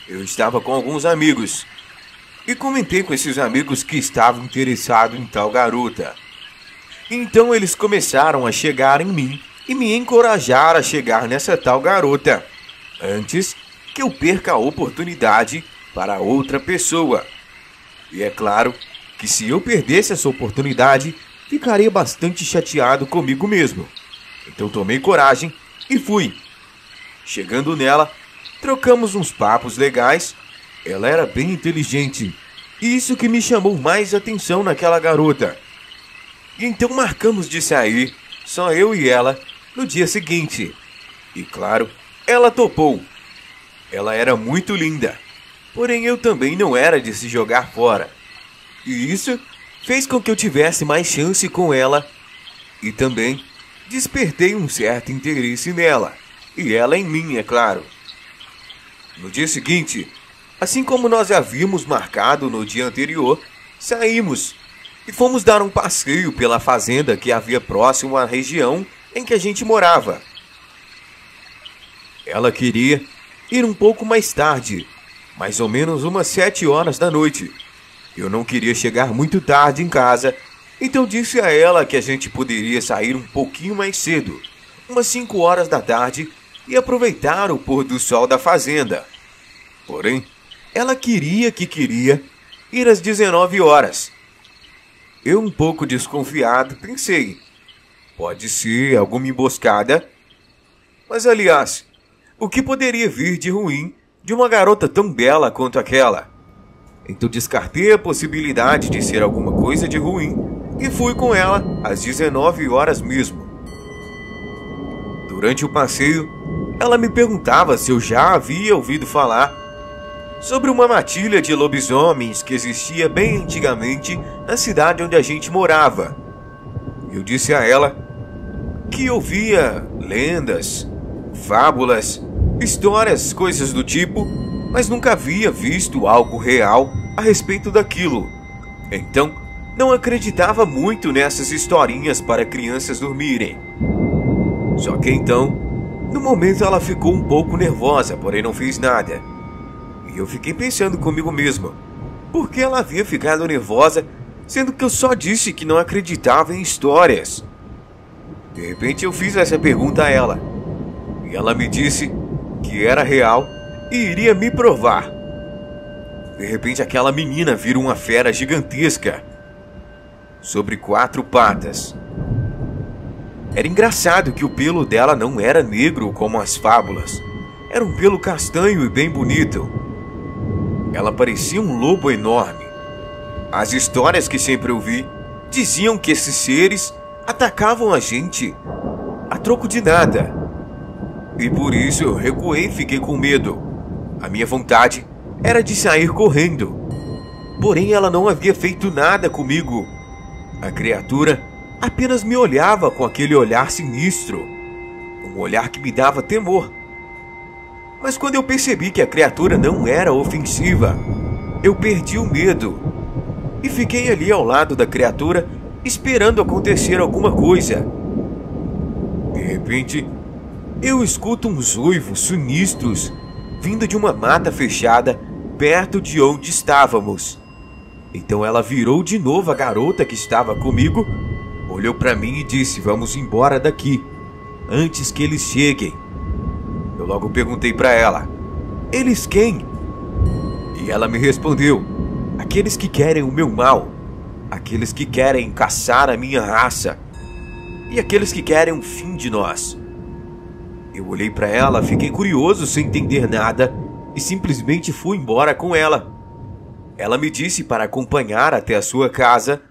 Eu estava com alguns amigos e comentei com esses amigos que estavam interessados em tal garota. Então eles começaram a chegar em mim e me encorajar a chegar nessa tal garota, antes que eu perca a oportunidade para outra pessoa. E é claro que se eu perdesse essa oportunidade, ficaria bastante chateado comigo mesmo. Então tomei coragem e fui. Chegando nela, trocamos uns papos legais. Ela era bem inteligente, e isso que me chamou mais atenção naquela garota. E então marcamos de sair, só eu e ela, no dia seguinte. E claro, ela topou. Ela era muito linda, porém eu também não era de se jogar fora. E isso fez com que eu tivesse mais chance com ela, e também despertei um certo interesse nela, e ela em mim, é claro. No dia seguinte, assim como nós havíamos marcado no dia anterior, saímos e fomos dar um passeio pela fazenda que havia próximo à região em que a gente morava. Ela queria ir um pouco mais tarde, mais ou menos umas 7 horas da noite. Eu não queria chegar muito tarde em casa, então disse a ela que a gente poderia sair um pouquinho mais cedo, umas 5 horas da tarde, e aproveitar o pôr do sol da fazenda. Porém, ela queria ir às 19 horas. Eu, um pouco desconfiado, pensei, pode ser alguma emboscada. Mas, aliás, o que poderia vir de ruim de uma garota tão bela quanto aquela? Então descartei a possibilidade de ser alguma coisa de ruim e fui com ela às 19 horas mesmo. Durante o passeio, ela me perguntava se eu já havia ouvido falar sobre uma matilha de lobisomens que existia bem antigamente na cidade onde a gente morava. Eu disse a ela que ouvia lendas, fábulas, histórias, coisas do tipo, mas nunca havia visto algo real a respeito daquilo. Então, não acreditava muito nessas historinhas para crianças dormirem. Só que então, no momento ela ficou um pouco nervosa, porém não fez nada. E eu fiquei pensando comigo mesmo, por que ela havia ficado nervosa, sendo que eu só disse que não acreditava em histórias? De repente eu fiz essa pergunta a ela, e ela me disse que era real e iria me provar. De repente aquela menina vira uma fera gigantesca, sobre 4 patas. Era engraçado que o pelo dela não era negro como as fábulas, era um pelo castanho e bem bonito. Ela parecia um lobo enorme. As histórias que sempre ouvi diziam que esses seres atacavam a gente a troco de nada. E por isso eu recuei e fiquei com medo. A minha vontade era de sair correndo. Porém ela não havia feito nada comigo. A criatura apenas me olhava com aquele olhar sinistro, um olhar que me dava temor. Mas quando eu percebi que a criatura não era ofensiva, eu perdi o medo e fiquei ali ao lado da criatura, esperando acontecer alguma coisa. De repente, eu escuto uns uivos sinistros vindo de uma mata fechada perto de onde estávamos. Então ela virou de novo a garota que estava comigo, olhou para mim e disse: "Vamos embora daqui, antes que eles cheguem." Eu logo perguntei para ela: "Eles quem?" E ela me respondeu: "Aqueles que querem o meu mal, aqueles que querem caçar a minha raça, e aqueles que querem o fim de nós." Eu olhei para ela, fiquei curioso sem entender nada e simplesmente fui embora com ela. Ela me disse para acompanhar até a sua casa,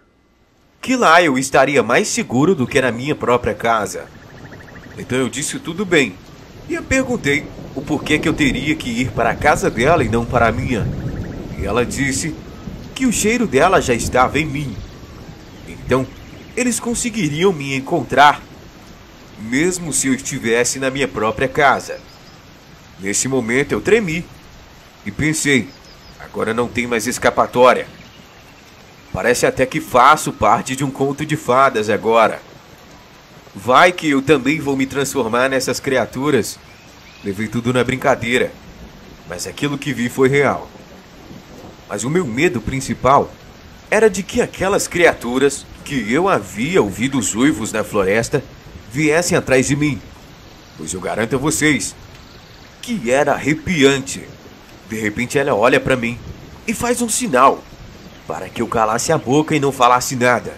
que lá eu estaria mais seguro do que na minha própria casa. Então eu disse tudo bem e a perguntei o porquê que eu teria que ir para a casa dela e não para a minha. E ela disse que o cheiro dela já estava em mim. Então eles conseguiriam me encontrar, mesmo se eu estivesse na minha própria casa. Nesse momento eu tremi e pensei: agora não tem mais escapatória. Parece até que faço parte de um conto de fadas agora. Vai que eu também vou me transformar nessas criaturas. Levei tudo na brincadeira, mas aquilo que vi foi real. Mas o meu medo principal era de que aquelas criaturas que eu havia ouvido os uivos na floresta viessem atrás de mim, pois eu garanto a vocês que era arrepiante. De repente ela olha para mim e faz um sinal para que eu calasse a boca e não falasse nada.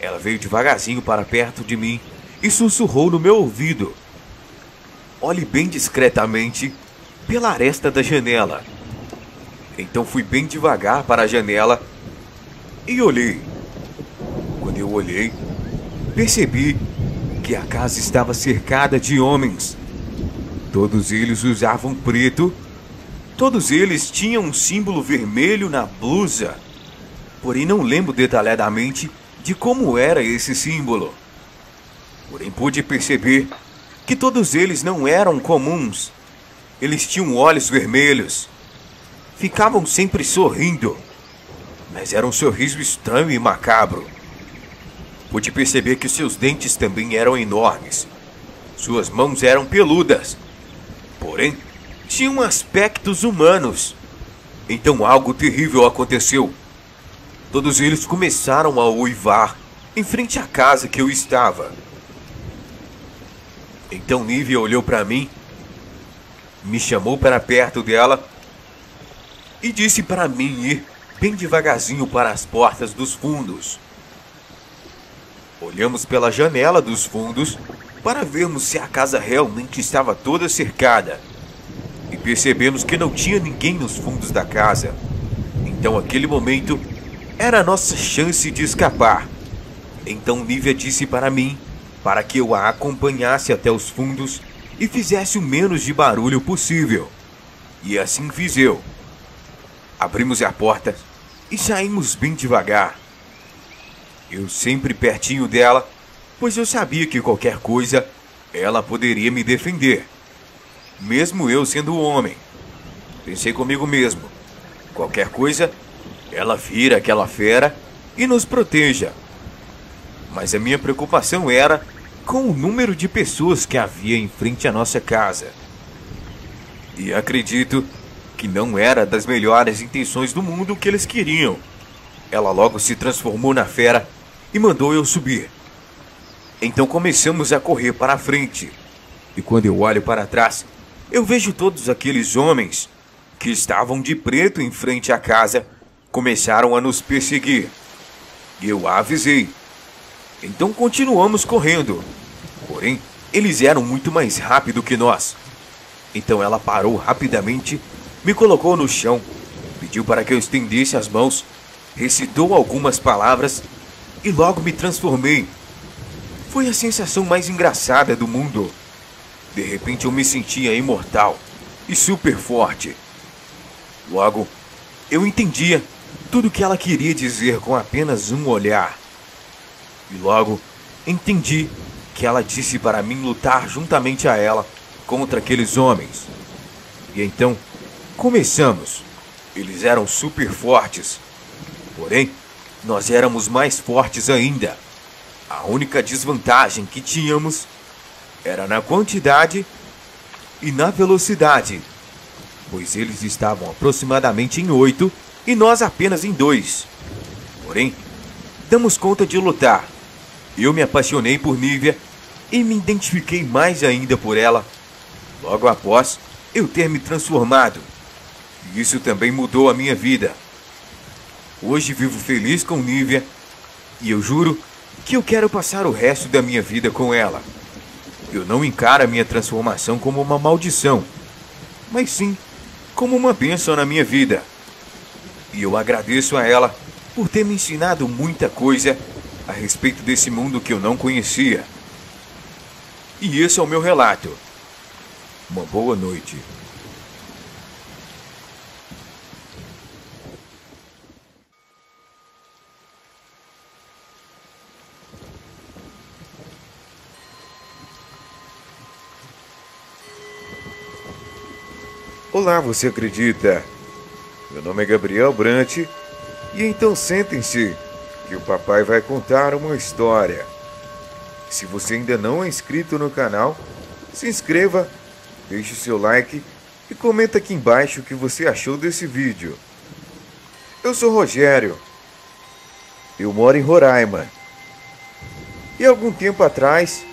Ela veio devagarzinho para perto de mim e sussurrou no meu ouvido: olhe bem discretamente pela aresta da janela. Então fui bem devagar para a janela e olhei. Quando eu olhei, percebi que a casa estava cercada de homens. Todos eles usavam preto. Todos eles tinham um símbolo vermelho na blusa. Porém não lembro detalhadamente de como era esse símbolo. Porém pude perceber que todos eles não eram comuns. Eles tinham olhos vermelhos. Ficavam sempre sorrindo, mas era um sorriso estranho e macabro. Pude perceber que seus dentes também eram enormes. Suas mãos eram peludas, porém tinham aspectos humanos. Então algo terrível aconteceu. Todos eles começaram a uivar em frente à casa que eu estava. Então Nívia olhou para mim, me chamou para perto dela e disse para mim ir bem devagarzinho para as portas dos fundos. Olhamos pela janela dos fundos para vermos se a casa realmente estava toda cercada. E percebemos que não tinha ninguém nos fundos da casa. Então aquele momento era a nossa chance de escapar. Então Nívia disse para mim para que eu a acompanhasse até os fundos e fizesse o menos de barulho possível. E assim fiz eu. Abrimos a porta e saímos bem devagar. Eu sempre pertinho dela, pois eu sabia que qualquer coisa ela poderia me defender. Mesmo eu sendo homem. Pensei comigo mesmo: qualquer coisa, ela vira aquela fera e nos proteja. Mas a minha preocupação era com o número de pessoas que havia em frente à nossa casa. E acredito que não era das melhores intenções do mundo que eles queriam. Ela logo se transformou na fera e mandou eu subir. Então começamos a correr para a frente. E quando eu olho para trás, eu vejo todos aqueles homens que estavam de preto em frente à casa começaram a nos perseguir. E eu a avisei. Então continuamos correndo. Porém, eles eram muito mais rápidos que nós. Então ela parou rapidamente, me colocou no chão, pediu para que eu estendesse as mãos, recitou algumas palavras e logo me transformei. Foi a sensação mais engraçada do mundo. De repente eu me sentia imortal e super forte. Logo, eu entendia tudo o que ela queria dizer com apenas um olhar. E logo, entendi que ela disse para mim lutar juntamente a ela contra aqueles homens. E então, começamos. Eles eram super fortes. Porém, nós éramos mais fortes ainda. A única desvantagem que tínhamos era na quantidade e na velocidade, pois eles estavam aproximadamente em 8 e nós apenas em 2. Porém, damos conta de lutar. Eu me apaixonei por Nívia e me identifiquei mais ainda por ela, logo após eu ter me transformado. E isso também mudou a minha vida. Hoje vivo feliz com Nívia e eu juro que eu quero passar o resto da minha vida com ela. Eu não encaro a minha transformação como uma maldição, mas sim como uma bênção na minha vida. E eu agradeço a ela por ter me ensinado muita coisa a respeito desse mundo que eu não conhecia. E esse é o meu relato. Uma boa noite. Olá, você acredita? Meu nome é Gabriel Brant e então sentem-se que o papai vai contar uma história. Se você ainda não é inscrito no canal, se inscreva, deixe o seu like e comenta aqui embaixo o que você achou desse vídeo. Eu sou Rogério, eu moro em Roraima e algum tempo atrás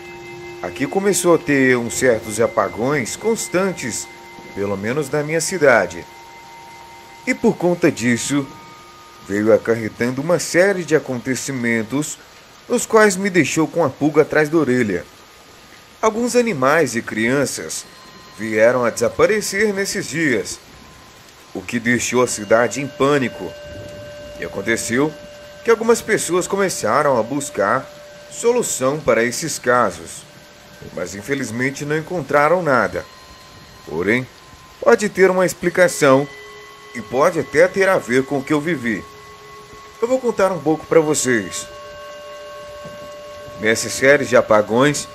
aqui começou a ter uns certos apagões constantes, pelo menos na minha cidade. E por conta disso, veio acarretando uma série de acontecimentos, os quais me deixou com a pulga atrás da orelha. Alguns animais e crianças vieram a desaparecer nesses dias, o que deixou a cidade em pânico. E aconteceu que algumas pessoas começaram a buscar solução para esses casos, mas infelizmente não encontraram nada. Porém, pode ter uma explicação e pode até ter a ver com o que eu vivi. Eu vou contar um pouco para vocês. Nessa série de apagões,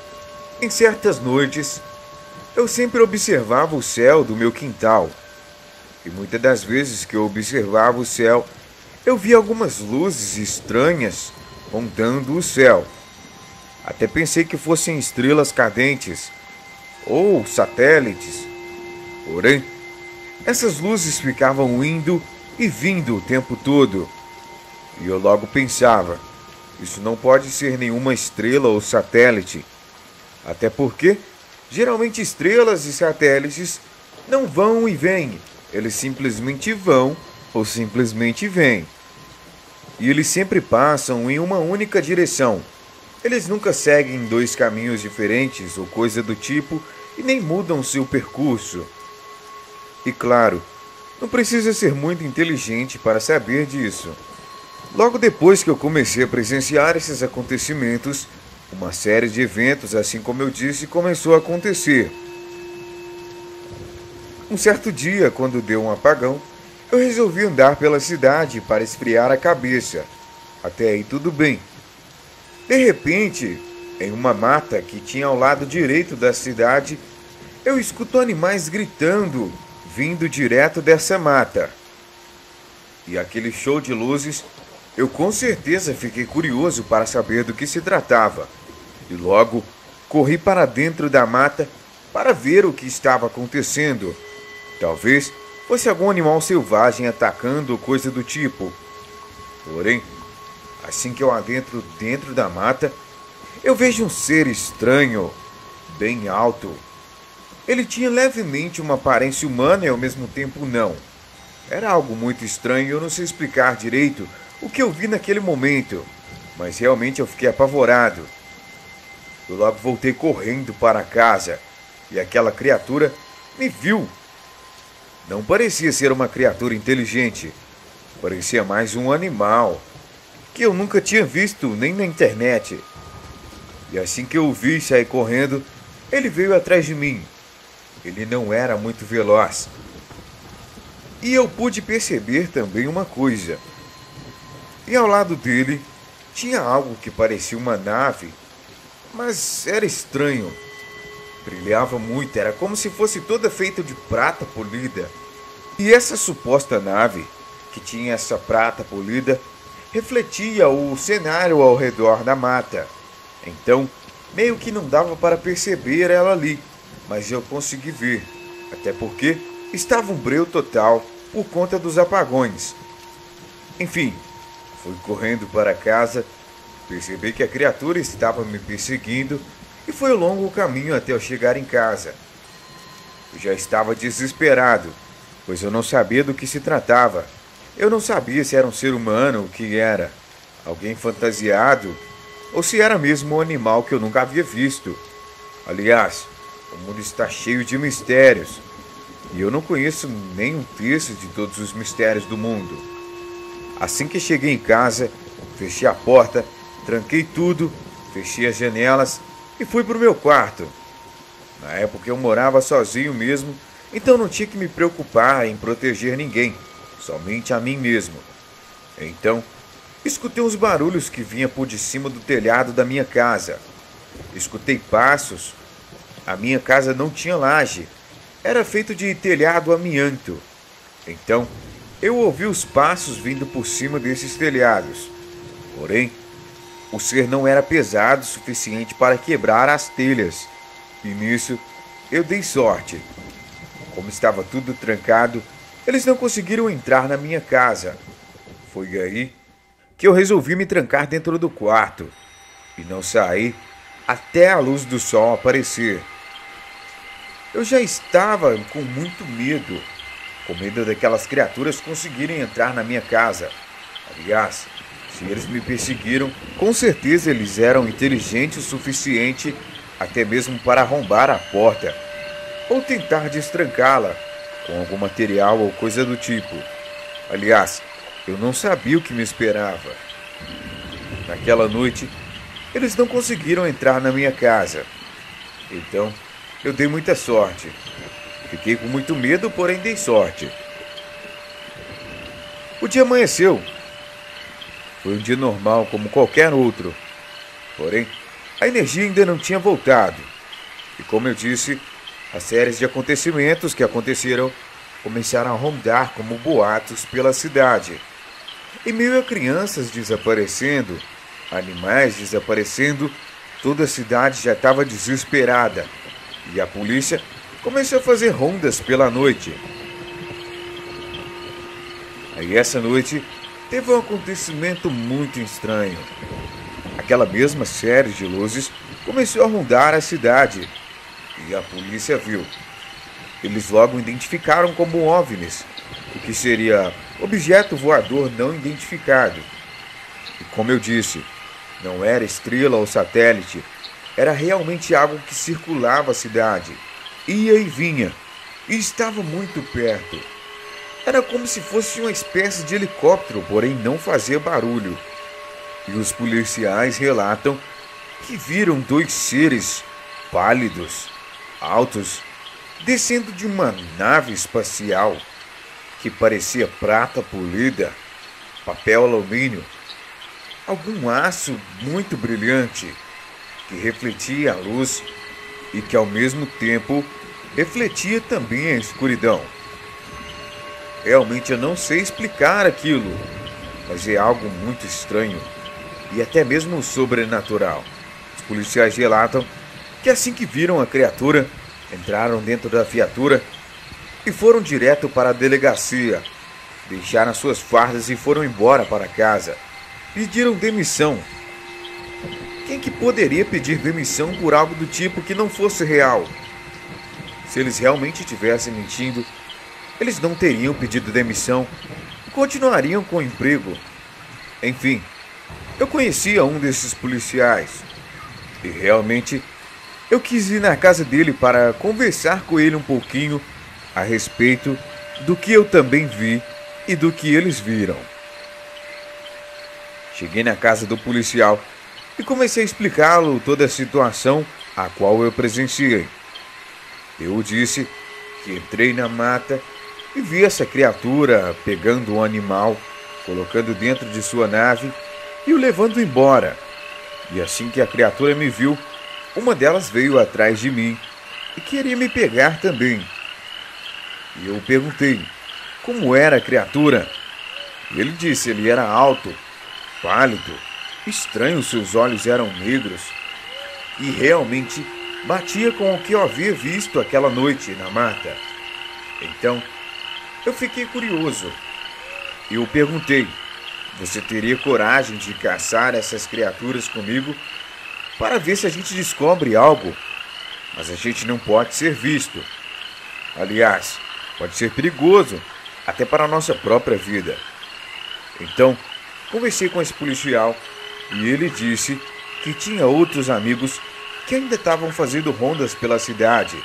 em certas noites, eu sempre observava o céu do meu quintal. E muitas das vezes que eu observava o céu, eu via algumas luzes estranhas rondando o céu. Até pensei que fossem estrelas cadentes ou satélites. Porém, essas luzes ficavam indo e vindo o tempo todo. E eu logo pensava, isso não pode ser nenhuma estrela ou satélite. Até porque, geralmente estrelas e satélites não vão e vêm. Eles simplesmente vão ou simplesmente vêm. E eles sempre passam em uma única direção. Eles nunca seguem dois caminhos diferentes ou coisa do tipo e nem mudam seu percurso. E claro, não precisa ser muito inteligente para saber disso. Logo depois que eu comecei a presenciar esses acontecimentos, uma série de eventos, assim como eu disse, começou a acontecer. Um certo dia, quando deu um apagão, eu resolvi andar pela cidade para esfriar a cabeça. Até aí tudo bem. De repente, em uma mata que tinha ao lado direito da cidade, eu escuto animais gritando, vindo direto dessa mata. E aquele show de luzes, eu com certeza fiquei curioso para saber do que se tratava. E logo corri para dentro da mata para ver o que estava acontecendo. Talvez fosse algum animal selvagem atacando ou coisa do tipo. Porém, assim que eu adentro dentro da mata, eu vejo um ser estranho, bem alto. Ele tinha levemente uma aparência humana e ao mesmo tempo não. Era algo muito estranho e eu não sei explicar direito o que eu vi naquele momento, mas realmente eu fiquei apavorado. Eu logo voltei correndo para casa e aquela criatura me viu. Não parecia ser uma criatura inteligente, parecia mais um animal que eu nunca tinha visto nem na internet. E assim que eu o vi sair correndo, ele veio atrás de mim. Ele não era muito veloz. E eu pude perceber também uma coisa. E ao lado dele tinha algo que parecia uma nave, mas era estranho. Brilhava muito, era como se fosse toda feita de prata polida. E essa suposta nave, que tinha essa prata polida, refletia o cenário ao redor da mata. Então, meio que não dava para perceber ela ali, mas eu consegui ver, até porque estava um breu total por conta dos apagões. Enfim, fui correndo para casa, percebi que a criatura estava me perseguindo e foi um longo caminho até eu chegar em casa. Eu já estava desesperado, pois eu não sabia do que se tratava. Eu não sabia se era um ser humano, o que era, alguém fantasiado, ou se era mesmo um animal que eu nunca havia visto. Aliás, o mundo está cheio de mistérios, e eu não conheço nem um terço de todos os mistérios do mundo. Assim que cheguei em casa, fechei a porta, tranquei tudo, fechei as janelas e fui para o meu quarto. Na época eu morava sozinho mesmo, então não tinha que me preocupar em proteger ninguém, somente a mim mesmo. Então, escutei uns barulhos que vinham por de cima do telhado da minha casa. Escutei passos. A minha casa não tinha laje, era feito de telhado amianto. Então, eu ouvi os passos vindo por cima desses telhados. Porém, o ser não era pesado o suficiente para quebrar as telhas. E nisso, eu dei sorte. Como estava tudo trancado, eles não conseguiram entrar na minha casa. Foi aí que eu resolvi me trancar dentro do quarto e não sair até a luz do sol aparecer. Eu já estava com muito medo, com medo daquelas criaturas conseguirem entrar na minha casa. Aliás, se eles me perseguiram, com certeza eles eram inteligentes o suficiente até mesmo para arrombar a porta ou tentar destrancá-la com algum material ou coisa do tipo. Aliás, eu não sabia o que me esperava. Naquela noite, eles não conseguiram entrar na minha casa. Então, eu dei muita sorte. Fiquei com muito medo, porém dei sorte. O dia amanheceu. Foi um dia normal, como qualquer outro. Porém, a energia ainda não tinha voltado. E como eu disse, as séries de acontecimentos que aconteceram começaram a rondar como boatos pela cidade. Em meio a crianças desaparecendo, animais desaparecendo, toda a cidade já estava desesperada. E a polícia começou a fazer rondas pela noite. Aí essa noite teve um acontecimento muito estranho. Aquela mesma série de luzes começou a rondar a cidade e a polícia viu. Eles logo identificaram como OVNIs, o que seria objeto voador não identificado. E como eu disse, não era estrela ou satélite, era realmente algo que circulava a cidade, ia e vinha, e estava muito perto. Era como se fosse uma espécie de helicóptero, porém não fazia barulho. E os policiais relatam que viram dois seres pálidos, altos, descendo de uma nave espacial que parecia prata polida, papel alumínio, algum aço muito brilhante que refletia a luz e que ao mesmo tempo refletia também a escuridão. Realmente eu não sei explicar aquilo, mas é algo muito estranho e até mesmo sobrenatural. Os policiais relatam que assim que viram a criatura, entraram dentro da viatura e foram direto para a delegacia. Deixaram suas fardas e foram embora para casa. Pediram demissão. Quem que poderia pedir demissão por algo do tipo que não fosse real? Se eles realmente estivessem mentindo, eles não teriam pedido demissão e continuariam com o emprego. Enfim, eu conhecia um desses policiais e realmente eu quis ir na casa dele para conversar com ele um pouquinho a respeito do que eu também vi e do que eles viram. Cheguei na casa do policial e comecei a explicá-lo toda a situação a qual eu presenciei. Eu disse que entrei na mata e vi essa criatura pegando um animal, colocando dentro de sua nave e o levando embora. E assim que a criatura me viu, uma delas veio atrás de mim e queria me pegar também. E eu perguntei como era a criatura. E ele disse: ele era alto, pálido, estranho, seus olhos eram negros e realmente batia com o que eu havia visto aquela noite na mata. Então eu fiquei curioso. Eu perguntei: você teria coragem de caçar essas criaturas comigo para ver se a gente descobre algo? Mas a gente não pode ser visto. Aliás, pode ser perigoso, até para a nossa própria vida. Então, conversei com esse policial e ele disse que tinha outros amigos que ainda estavam fazendo rondas pela cidade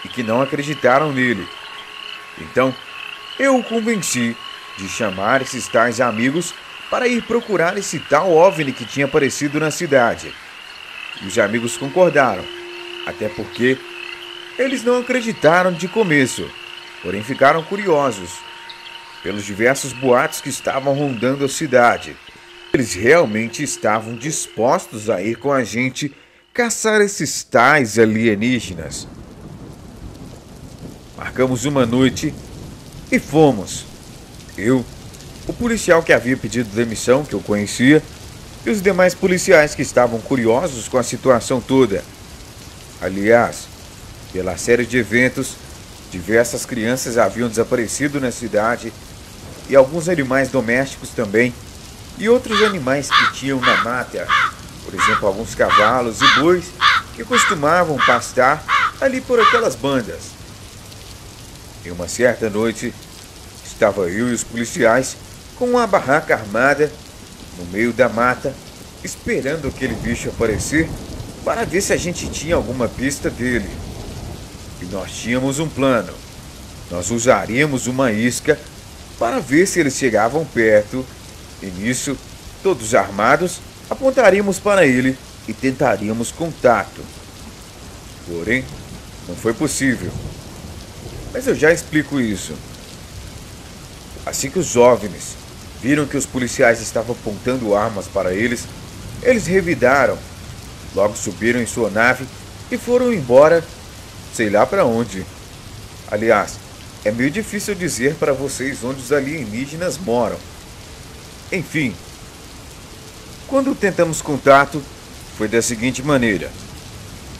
e que não acreditaram nele. Então, eu o convenci de chamar esses tais amigos para ir procurar esse tal OVNI que tinha aparecido na cidade. E os amigos concordaram, até porque eles não acreditaram de começo, porém ficaram curiosos pelos diversos boatos que estavam rondando a cidade. Eles realmente estavam dispostos a ir com a gente caçar esses tais alienígenas. Marcamos uma noite e fomos. Eu, o policial que havia pedido demissão, que eu conhecia, e os demais policiais que estavam curiosos com a situação toda. Aliás, pela série de eventos, diversas crianças haviam desaparecido na cidade e alguns animais domésticos também, e outros animais que tinham na mata, por exemplo, alguns cavalos e bois que costumavam pastar ali por aquelas bandas. Em uma certa noite, estava eu e os policiais com uma barraca armada no meio da mata, esperando aquele bicho aparecer para ver se a gente tinha alguma pista dele. E nós tínhamos um plano. Nós usaríamos uma isca para ver se eles chegavam perto, e nisso, todos armados, apontaríamos para ele e tentaríamos contato. Porém, não foi possível. Mas eu já explico isso. Assim que os jovens viram que os policiais estavam apontando armas para eles, eles revidaram. Logo subiram em sua nave e foram embora, sei lá para onde. Aliás, é meio difícil dizer para vocês onde os alienígenas moram. Enfim, quando tentamos contato, foi da seguinte maneira.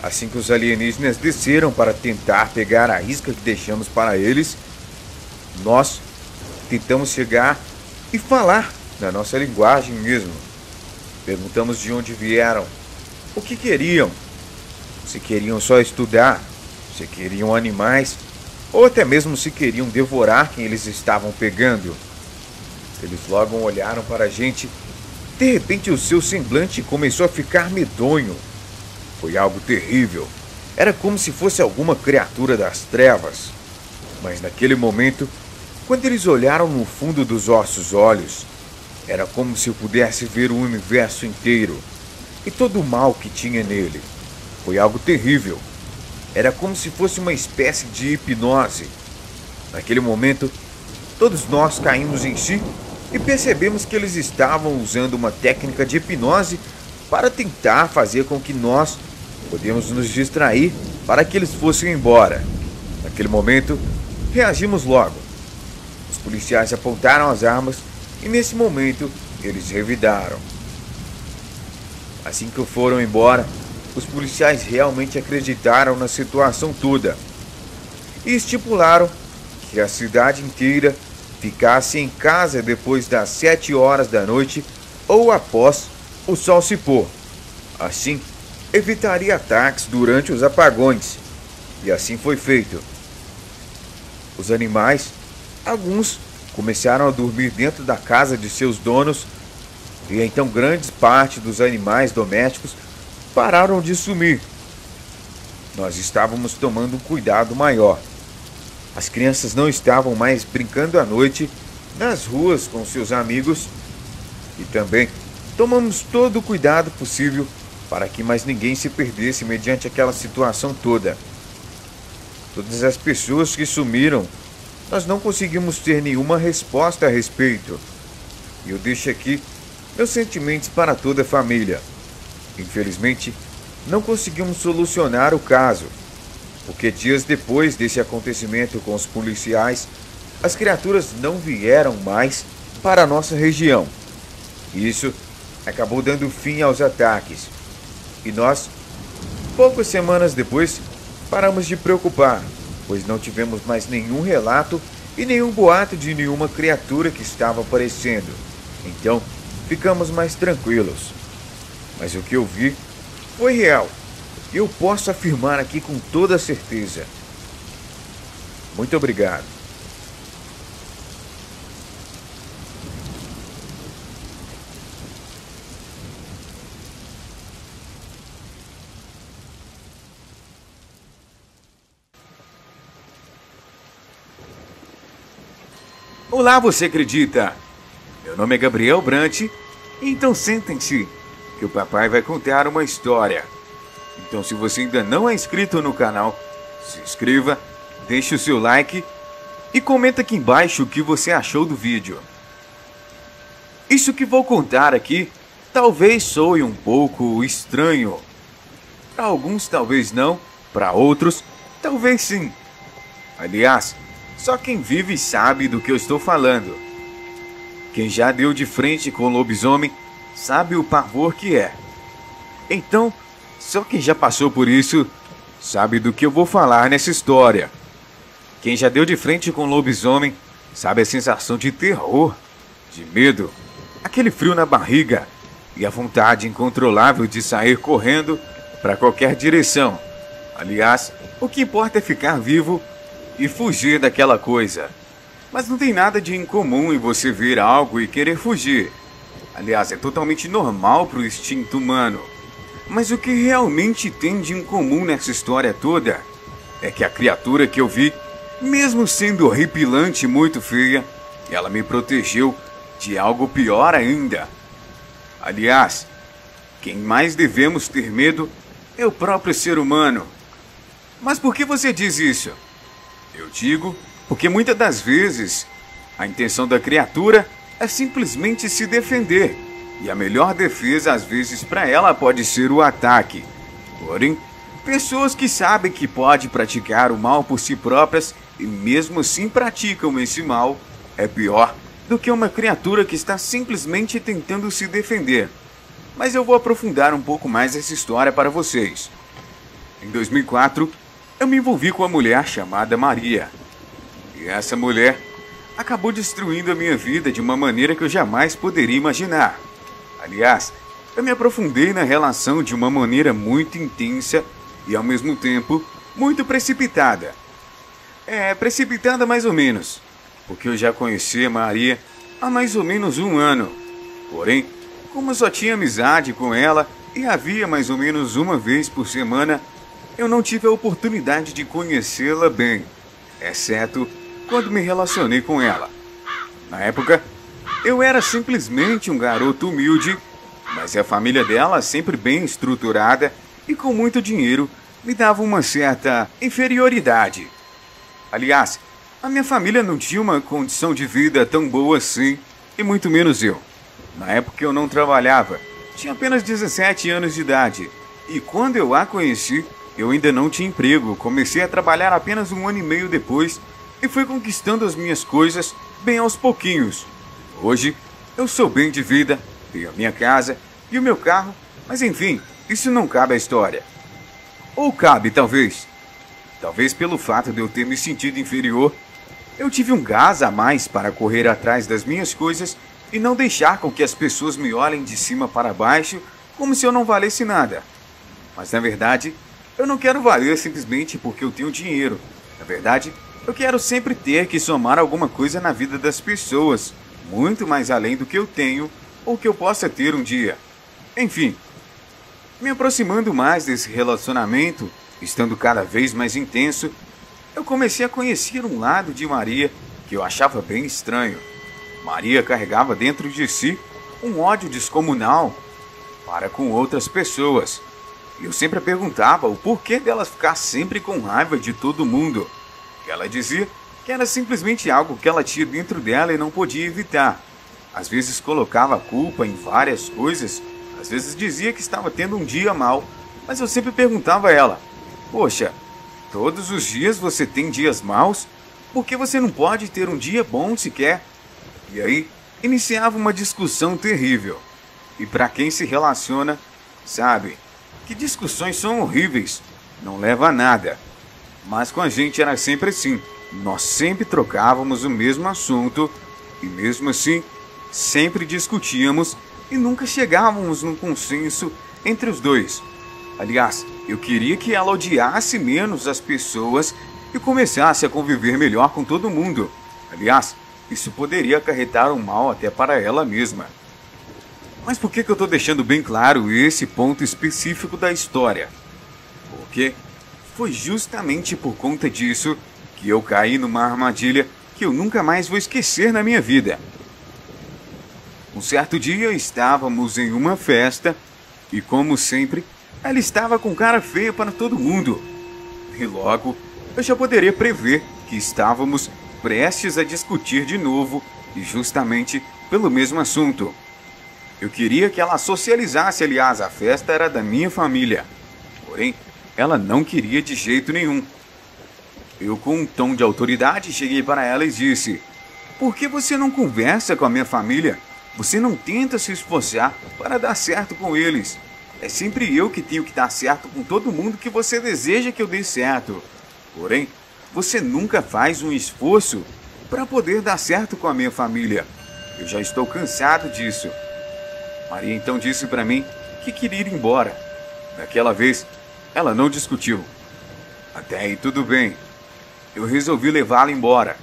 Assim que os alienígenas desceram para tentar pegar a isca que deixamos para eles, nós tentamos chegar e falar na nossa linguagem mesmo. Perguntamos de onde vieram, o que queriam, se queriam só estudar, se queriam animais, ou até mesmo se queriam devorar quem eles estavam pegando. Eles logo olharam para a gente. De repente o seu semblante começou a ficar medonho. Foi algo terrível. Era como se fosse alguma criatura das trevas. Mas naquele momento, quando eles olharam no fundo dos nossos olhos, era como se eu pudesse ver o universo inteiro e todo o mal que tinha nele. Foi algo terrível. Era como se fosse uma espécie de hipnose. Naquele momento, todos nós caímos em si e percebemos que eles estavam usando uma técnica de hipnose para tentar fazer com que nós pudéssemos nos distrair para que eles fossem embora. Naquele momento, reagimos logo. Os policiais apontaram as armas e nesse momento eles revidaram. Assim que foram embora, os policiais realmente acreditaram na situação toda e estipularam que a cidade inteira ficasse em casa depois das 7 horas da noite ou após o sol se pôr. Assim, evitaria ataques durante os apagões. E assim foi feito. Os animais, alguns, começaram a dormir dentro da casa de seus donos, e então grande parte dos animais domésticos pararam de sumir. Nós estávamos tomando um cuidado maior. As crianças não estavam mais brincando à noite nas ruas com seus amigos e também tomamos todo o cuidado possível para que mais ninguém se perdesse mediante aquela situação toda. Todas as pessoas que sumiram, nós não conseguimos ter nenhuma resposta a respeito. E eu deixo aqui meus sentimentos para toda a família. Infelizmente, não conseguimos solucionar o caso, porque dias depois desse acontecimento com os policiais, as criaturas não vieram mais para a nossa região. Isso acabou dando fim aos ataques. E nós, poucas semanas depois, paramos de preocupar, pois não tivemos mais nenhum relato e nenhum boato de nenhuma criatura que estava aparecendo. Então, ficamos mais tranquilos. Mas o que eu vi foi real. E eu posso afirmar aqui com toda certeza. Muito obrigado. Olá, você acredita? Meu nome é Gabriel Brant, então sentem-se que o papai vai contar uma história. Então, se você ainda não é inscrito no canal, se inscreva, deixe o seu like e comenta aqui embaixo o que você achou do vídeo. Isso que vou contar aqui talvez soe um pouco estranho. Para alguns talvez não, para outros talvez sim. Aliás, só quem vive sabe do que eu estou falando. Quem já deu de frente com o lobisomem sabe o pavor que é. Então, só quem já passou por isso sabe do que eu vou falar nessa história. Quem já deu de frente com o lobisomem sabe a sensação de terror, de medo, aquele frio na barriga e a vontade incontrolável de sair correndo para qualquer direção. Aliás, o que importa é ficar vivo e fugir daquela coisa. Mas não tem nada de incomum em você ver algo e querer fugir. Aliás, é totalmente normal para o instinto humano. Mas o que realmente tem de incomum nessa história toda é que a criatura que eu vi, mesmo sendo horripilante e muito feia, ela me protegeu de algo pior ainda. Aliás, quem mais devemos ter medo é o próprio ser humano. Mas por que você diz isso? Eu digo porque muitas das vezes a intenção da criatura é simplesmente se defender. E a melhor defesa às vezes para ela pode ser o ataque. Porém, pessoas que sabem que pode praticar o mal por si próprias e mesmo assim praticam esse mal é pior do que uma criatura que está simplesmente tentando se defender. Mas eu vou aprofundar um pouco mais essa história para vocês. Em 2004, eu me envolvi com uma mulher chamada Maria. E essa mulher acabou destruindo a minha vida de uma maneira que eu jamais poderia imaginar. Aliás, eu me aprofundei na relação de uma maneira muito intensa e ao mesmo tempo muito precipitada. Precipitada mais ou menos, porque eu já conheci a Maria há mais ou menos 1 ano. Porém, como eu só tinha amizade com ela e havia mais ou menos uma vez por semana, eu não tive a oportunidade de conhecê-la bem, exceto quando me relacionei com ela. Na época, eu era simplesmente um garoto humilde, mas a família dela, sempre bem estruturada e com muito dinheiro, me dava uma certa inferioridade. Aliás, a minha família não tinha uma condição de vida tão boa assim, e muito menos eu. Na época eu não trabalhava, tinha apenas 17 anos de idade, e quando eu a conheci, eu ainda não tinha emprego, comecei a trabalhar apenas 1 ano e meio depois, e fui conquistando as minhas coisas bem aos pouquinhos. Hoje, eu sou bem de vida, tenho a minha casa e o meu carro, mas enfim, isso não cabe à história. Ou cabe, talvez. Talvez pelo fato de eu ter me sentido inferior, eu tive um gás a mais para correr atrás das minhas coisas e não deixar com que as pessoas me olhem de cima para baixo como se eu não valesse nada. Mas na verdade, eu não quero valer simplesmente porque eu tenho dinheiro. Na verdade, eu quero sempre ter que somar alguma coisa na vida das pessoas, muito mais além do que eu tenho ou que eu possa ter um dia. Enfim, me aproximando mais desse relacionamento, estando cada vez mais intenso, eu comecei a conhecer um lado de Maria que eu achava bem estranho. Maria carregava dentro de si um ódio descomunal para com outras pessoas. E eu sempre perguntava o porquê dela ficar sempre com raiva de todo mundo. Ela dizia que era simplesmente algo que ela tinha dentro dela e não podia evitar. Às vezes colocava a culpa em várias coisas, às vezes dizia que estava tendo um dia mau, mas eu sempre perguntava a ela: poxa, todos os dias você tem dias maus? Por que você não pode ter um dia bom sequer? E aí, iniciava uma discussão terrível. E para quem se relaciona, sabe que discussões são horríveis, não leva a nada. Mas com a gente era sempre assim. Nós sempre trocávamos o mesmo assunto e mesmo assim sempre discutíamos e nunca chegávamos num consenso entre os dois. Aliás, eu queria que ela odiasse menos as pessoas e começasse a conviver melhor com todo mundo. Aliás, isso poderia acarretar um mal até para ela mesma. Mas por que eu estou deixando bem claro esse ponto específico da história? Porque foi justamente por conta disso que eu caí numa armadilha que eu nunca mais vou esquecer na minha vida. Um certo dia estávamos em uma festa e, como sempre, ela estava com cara feia para todo mundo. E logo, eu já poderia prever que estávamos prestes a discutir de novo e justamente pelo mesmo assunto. Eu queria que ela socializasse, aliás, a festa era da minha família. Porém, ela não queria de jeito nenhum. Eu, com um tom de autoridade, cheguei para ela e disse: por que você não conversa com a minha família? Você não tenta se esforçar para dar certo com eles. É sempre eu que tenho que dar certo com todo mundo que você deseja que eu dê certo. Porém, você nunca faz um esforço para poder dar certo com a minha família. Eu já estou cansado disso. Maria então disse para mim que queria ir embora. Daquela vez, ela não discutiu. Até aí tudo bem. Eu resolvi levá-la embora.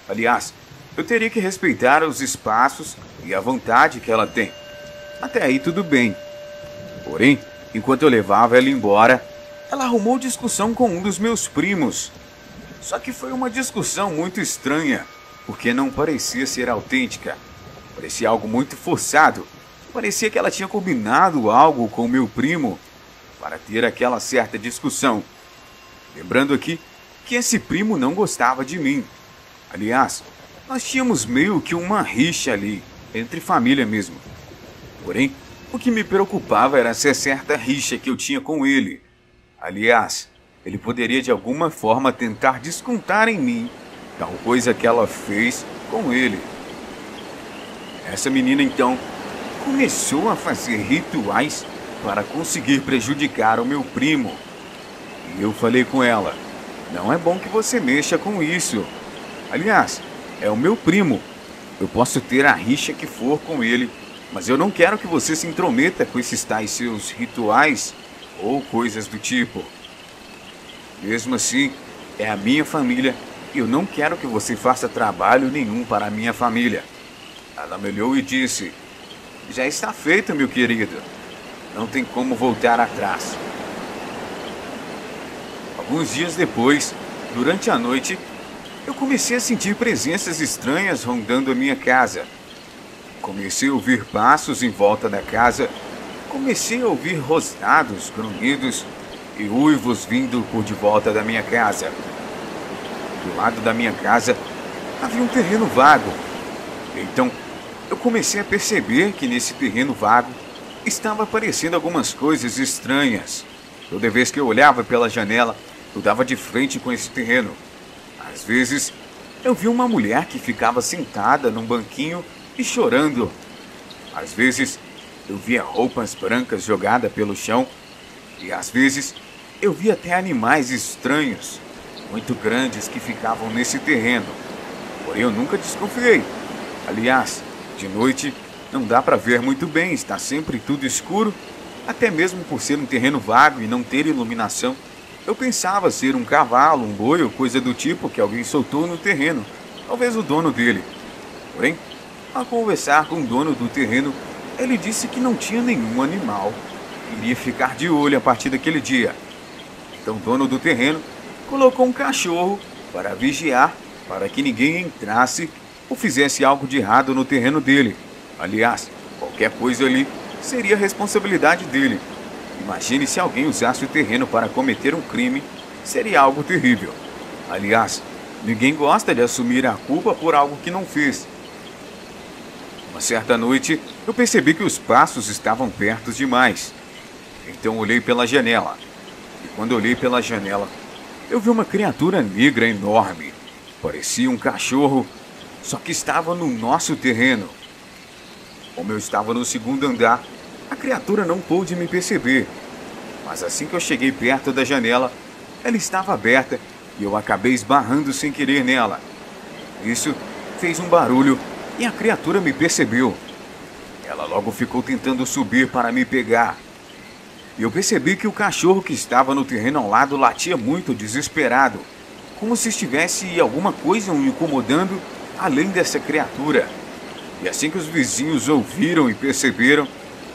Aliás, eu teria que respeitar os espaços e a vontade que ela tem. Até aí tudo bem. Porém, Enquanto eu levava ela embora, ela arrumou discussão com um dos meus primos. Só que foi uma discussão muito estranha, porque não parecia ser autêntica. Parecia algo muito forçado. Parecia que ela tinha combinado algo com meu primo para ter aquela certa discussão. Lembrando aqui que esse primo não gostava de mim. Aliás, nós tínhamos meio que uma rixa ali, entre família mesmo. Porém, o que me preocupava era essa certa rixa que eu tinha com ele. Aliás, ele poderia de alguma forma tentar descontar em mim tal coisa que ela fez com ele. Essa menina então começou a fazer rituais para conseguir prejudicar o meu primo. E eu falei com ela: não é bom que você mexa com isso. Aliás, é o meu primo. Eu posso ter a rixa que for com ele, mas eu não quero que você se intrometa com esses tais seus rituais ou coisas do tipo. Mesmo assim, é a minha família e eu não quero que você faça trabalho nenhum para a minha família. Ela me olhou e disse: já está feito, meu querido. Não tem como voltar atrás. Alguns dias depois, durante a noite, eu comecei a sentir presenças estranhas rondando a minha casa. Comecei a ouvir passos em volta da casa. Comecei a ouvir rosnados, grunhidos e uivos vindo por de volta da minha casa. Do lado da minha casa havia um terreno vago. Então, eu comecei a perceber que nesse terreno vago estava aparecendo algumas coisas estranhas. Toda vez que eu olhava pela janela, eu dava de frente com esse terreno. Às vezes, eu via uma mulher que ficava sentada num banquinho e chorando. Às vezes, eu via roupas brancas jogadas pelo chão. E às vezes, eu via até animais estranhos, muito grandes, que ficavam nesse terreno. Porém, eu nunca desconfiei. Aliás, de noite não dá para ver muito bem, está sempre tudo escuro. Até mesmo por ser um terreno vago e não ter iluminação, eu pensava ser um cavalo, um boi ou coisa do tipo que alguém soltou no terreno, talvez o dono dele. Porém, ao conversar com o dono do terreno, ele disse que não tinha nenhum animal. Iria ficar de olho a partir daquele dia. Então o dono do terreno colocou um cachorro para vigiar, para que ninguém entrasse ou fizesse algo de errado no terreno dele. Aliás, qualquer coisa ali seria responsabilidade dele. Imagine se alguém usasse o terreno para cometer um crime, seria algo terrível. Aliás, ninguém gosta de assumir a culpa por algo que não fez. Uma certa noite, eu percebi que os passos estavam perto demais. Então olhei pela janela. E quando olhei pela janela, eu vi uma criatura negra enorme. Parecia um cachorro, só que estava no nosso terreno. Como eu estava no segundo andar, a criatura não pôde me perceber. Mas assim que eu cheguei perto da janela, ela estava aberta e eu acabei esbarrando sem querer nela. Isso fez um barulho e a criatura me percebeu. Ela logo ficou tentando subir para me pegar. E eu percebi que o cachorro que estava no terreno ao lado latia muito desesperado, como se estivesse alguma coisa o incomodando além dessa criatura. E assim que os vizinhos ouviram e perceberam,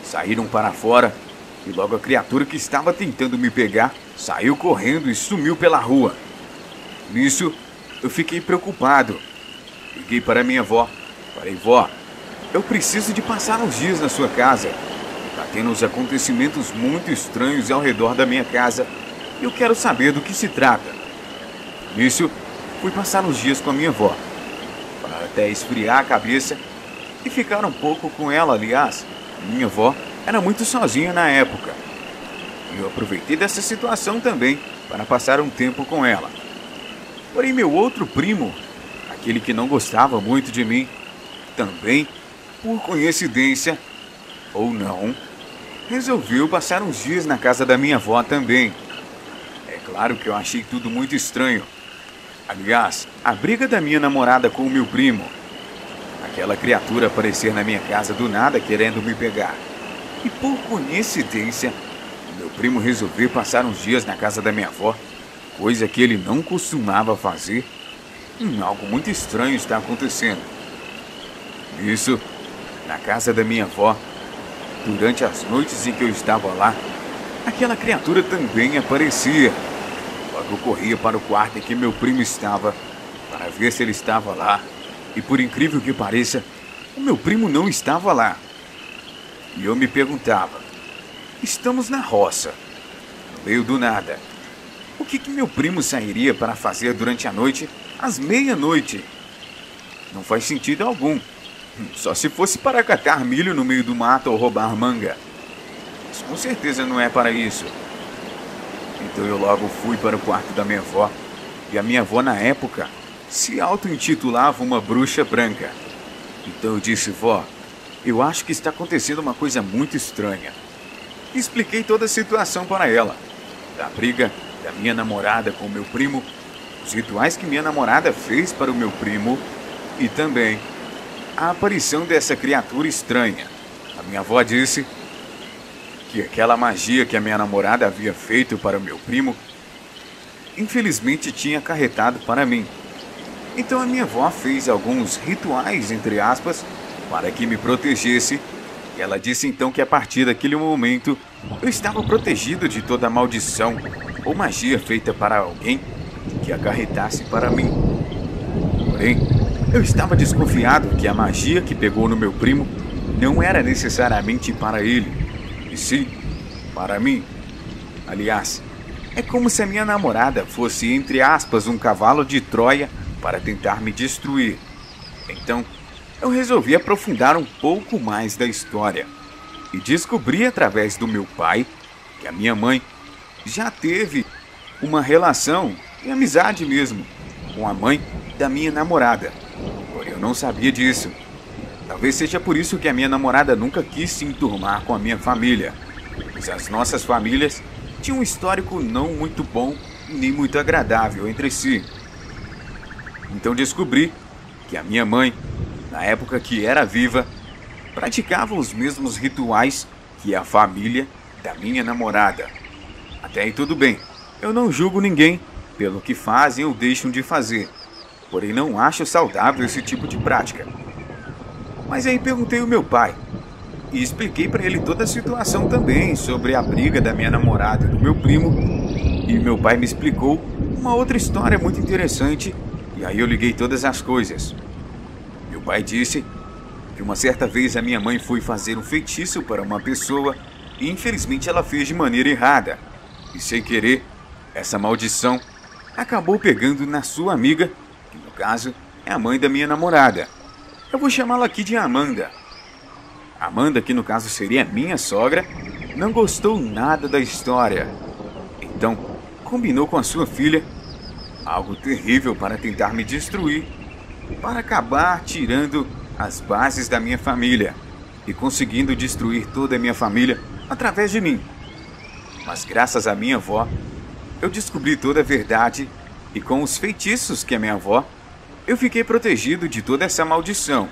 saíram para fora e logo a criatura que estava tentando me pegar saiu correndo e sumiu pela rua. Nisso, eu fiquei preocupado. Liguei para minha avó. Falei: vó, eu preciso de passar uns dias na sua casa. Está tendo uns acontecimentos muito estranhos ao redor da minha casa e eu quero saber do que se trata. Nisso, fui passar uns dias com a minha avó, para até esfriar a cabeça e ficar um pouco com ela. Aliás, minha avó era muito sozinha na época. E eu aproveitei dessa situação também para passar um tempo com ela. Porém, meu outro primo, aquele que não gostava muito de mim, também, por coincidência ou não, resolveu passar uns dias na casa da minha avó também. É claro que eu achei tudo muito estranho. Aliás, a briga da minha namorada com o meu primo, aquela criatura aparecer na minha casa do nada querendo me pegar. E por coincidência, meu primo resolveu passar uns dias na casa da minha avó, coisa que ele não costumava fazer. Algo muito estranho está acontecendo. Isso, na casa da minha avó, durante as noites em que eu estava lá, aquela criatura também aparecia. Logo eu corria para o quarto em que meu primo estava, para ver se ele estava lá. E por incrível que pareça, o meu primo não estava lá. E eu me perguntava, estamos na roça, no meio do nada. O que meu primo sairia para fazer durante a noite, às meia-noite? Não faz sentido algum. Só se fosse para catar milho no meio do mato ou roubar manga. Mas com certeza não é para isso. Então eu logo fui para o quarto da minha avó. E a minha avó, na época, se auto-intitulava uma bruxa branca. Então eu disse, vó, eu acho que está acontecendo uma coisa muito estranha. E expliquei toda a situação para ela. Da briga da minha namorada com o meu primo, os rituais que minha namorada fez para o meu primo e também a aparição dessa criatura estranha. A minha avó disse que aquela magia que a minha namorada havia feito para o meu primo, infelizmente tinha acarretado para mim. Então a minha avó fez alguns rituais, entre aspas, para que me protegesse. E ela disse então que a partir daquele momento eu estava protegido de toda maldição ou magia feita para alguém que acarretasse para mim. Porém, eu estava desconfiado que a magia que pegou no meu primo não era necessariamente para ele, e sim para mim. Aliás, é como se a minha namorada fosse, entre aspas, um cavalo de Troia para tentar me destruir. Então, eu resolvi aprofundar um pouco mais da história e descobri através do meu pai que a minha mãe já teve uma relação e amizade mesmo com a mãe da minha namorada. Porém, eu não sabia disso. Talvez seja por isso que a minha namorada nunca quis se enturmar com a minha família, pois as nossas famílias tinham um histórico não muito bom nem muito agradável entre si. Então descobri que a minha mãe, na época que era viva, praticava os mesmos rituais que a família da minha namorada. Até aí tudo bem, eu não julgo ninguém pelo que fazem ou deixam de fazer, porém não acho saudável esse tipo de prática. Mas aí perguntei ao meu pai e expliquei para ele toda a situação também sobre a briga da minha namorada e do meu primo, e meu pai me explicou uma outra história muito interessante, e aí eu liguei todas as coisas. Meu pai disse que uma certa vez a minha mãe foi fazer um feitiço para uma pessoa e infelizmente ela fez de maneira errada. E sem querer, essa maldição acabou pegando na sua amiga, que no caso é a mãe da minha namorada. Eu vou chamá-la aqui de Amanda. Amanda, que no caso seria minha sogra, não gostou nada da história. Então, combinou com a sua filha algo terrível para tentar me destruir, para acabar tirando as bases da minha família e conseguindo destruir toda a minha família através de mim. Mas graças à minha avó, eu descobri toda a verdade e com os feitiços que a minha avó, eu fiquei protegido de toda essa maldição.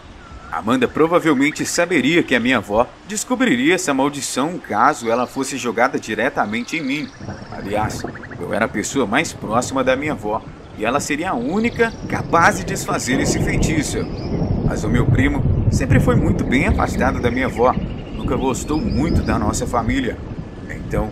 Amanda provavelmente saberia que a minha avó descobriria essa maldição caso ela fosse jogada diretamente em mim. Aliás, eu era a pessoa mais próxima da minha avó e ela seria a única capaz de desfazer esse feitiço. Mas o meu primo sempre foi muito bem afastado da minha avó, nunca gostou muito da nossa família. Então,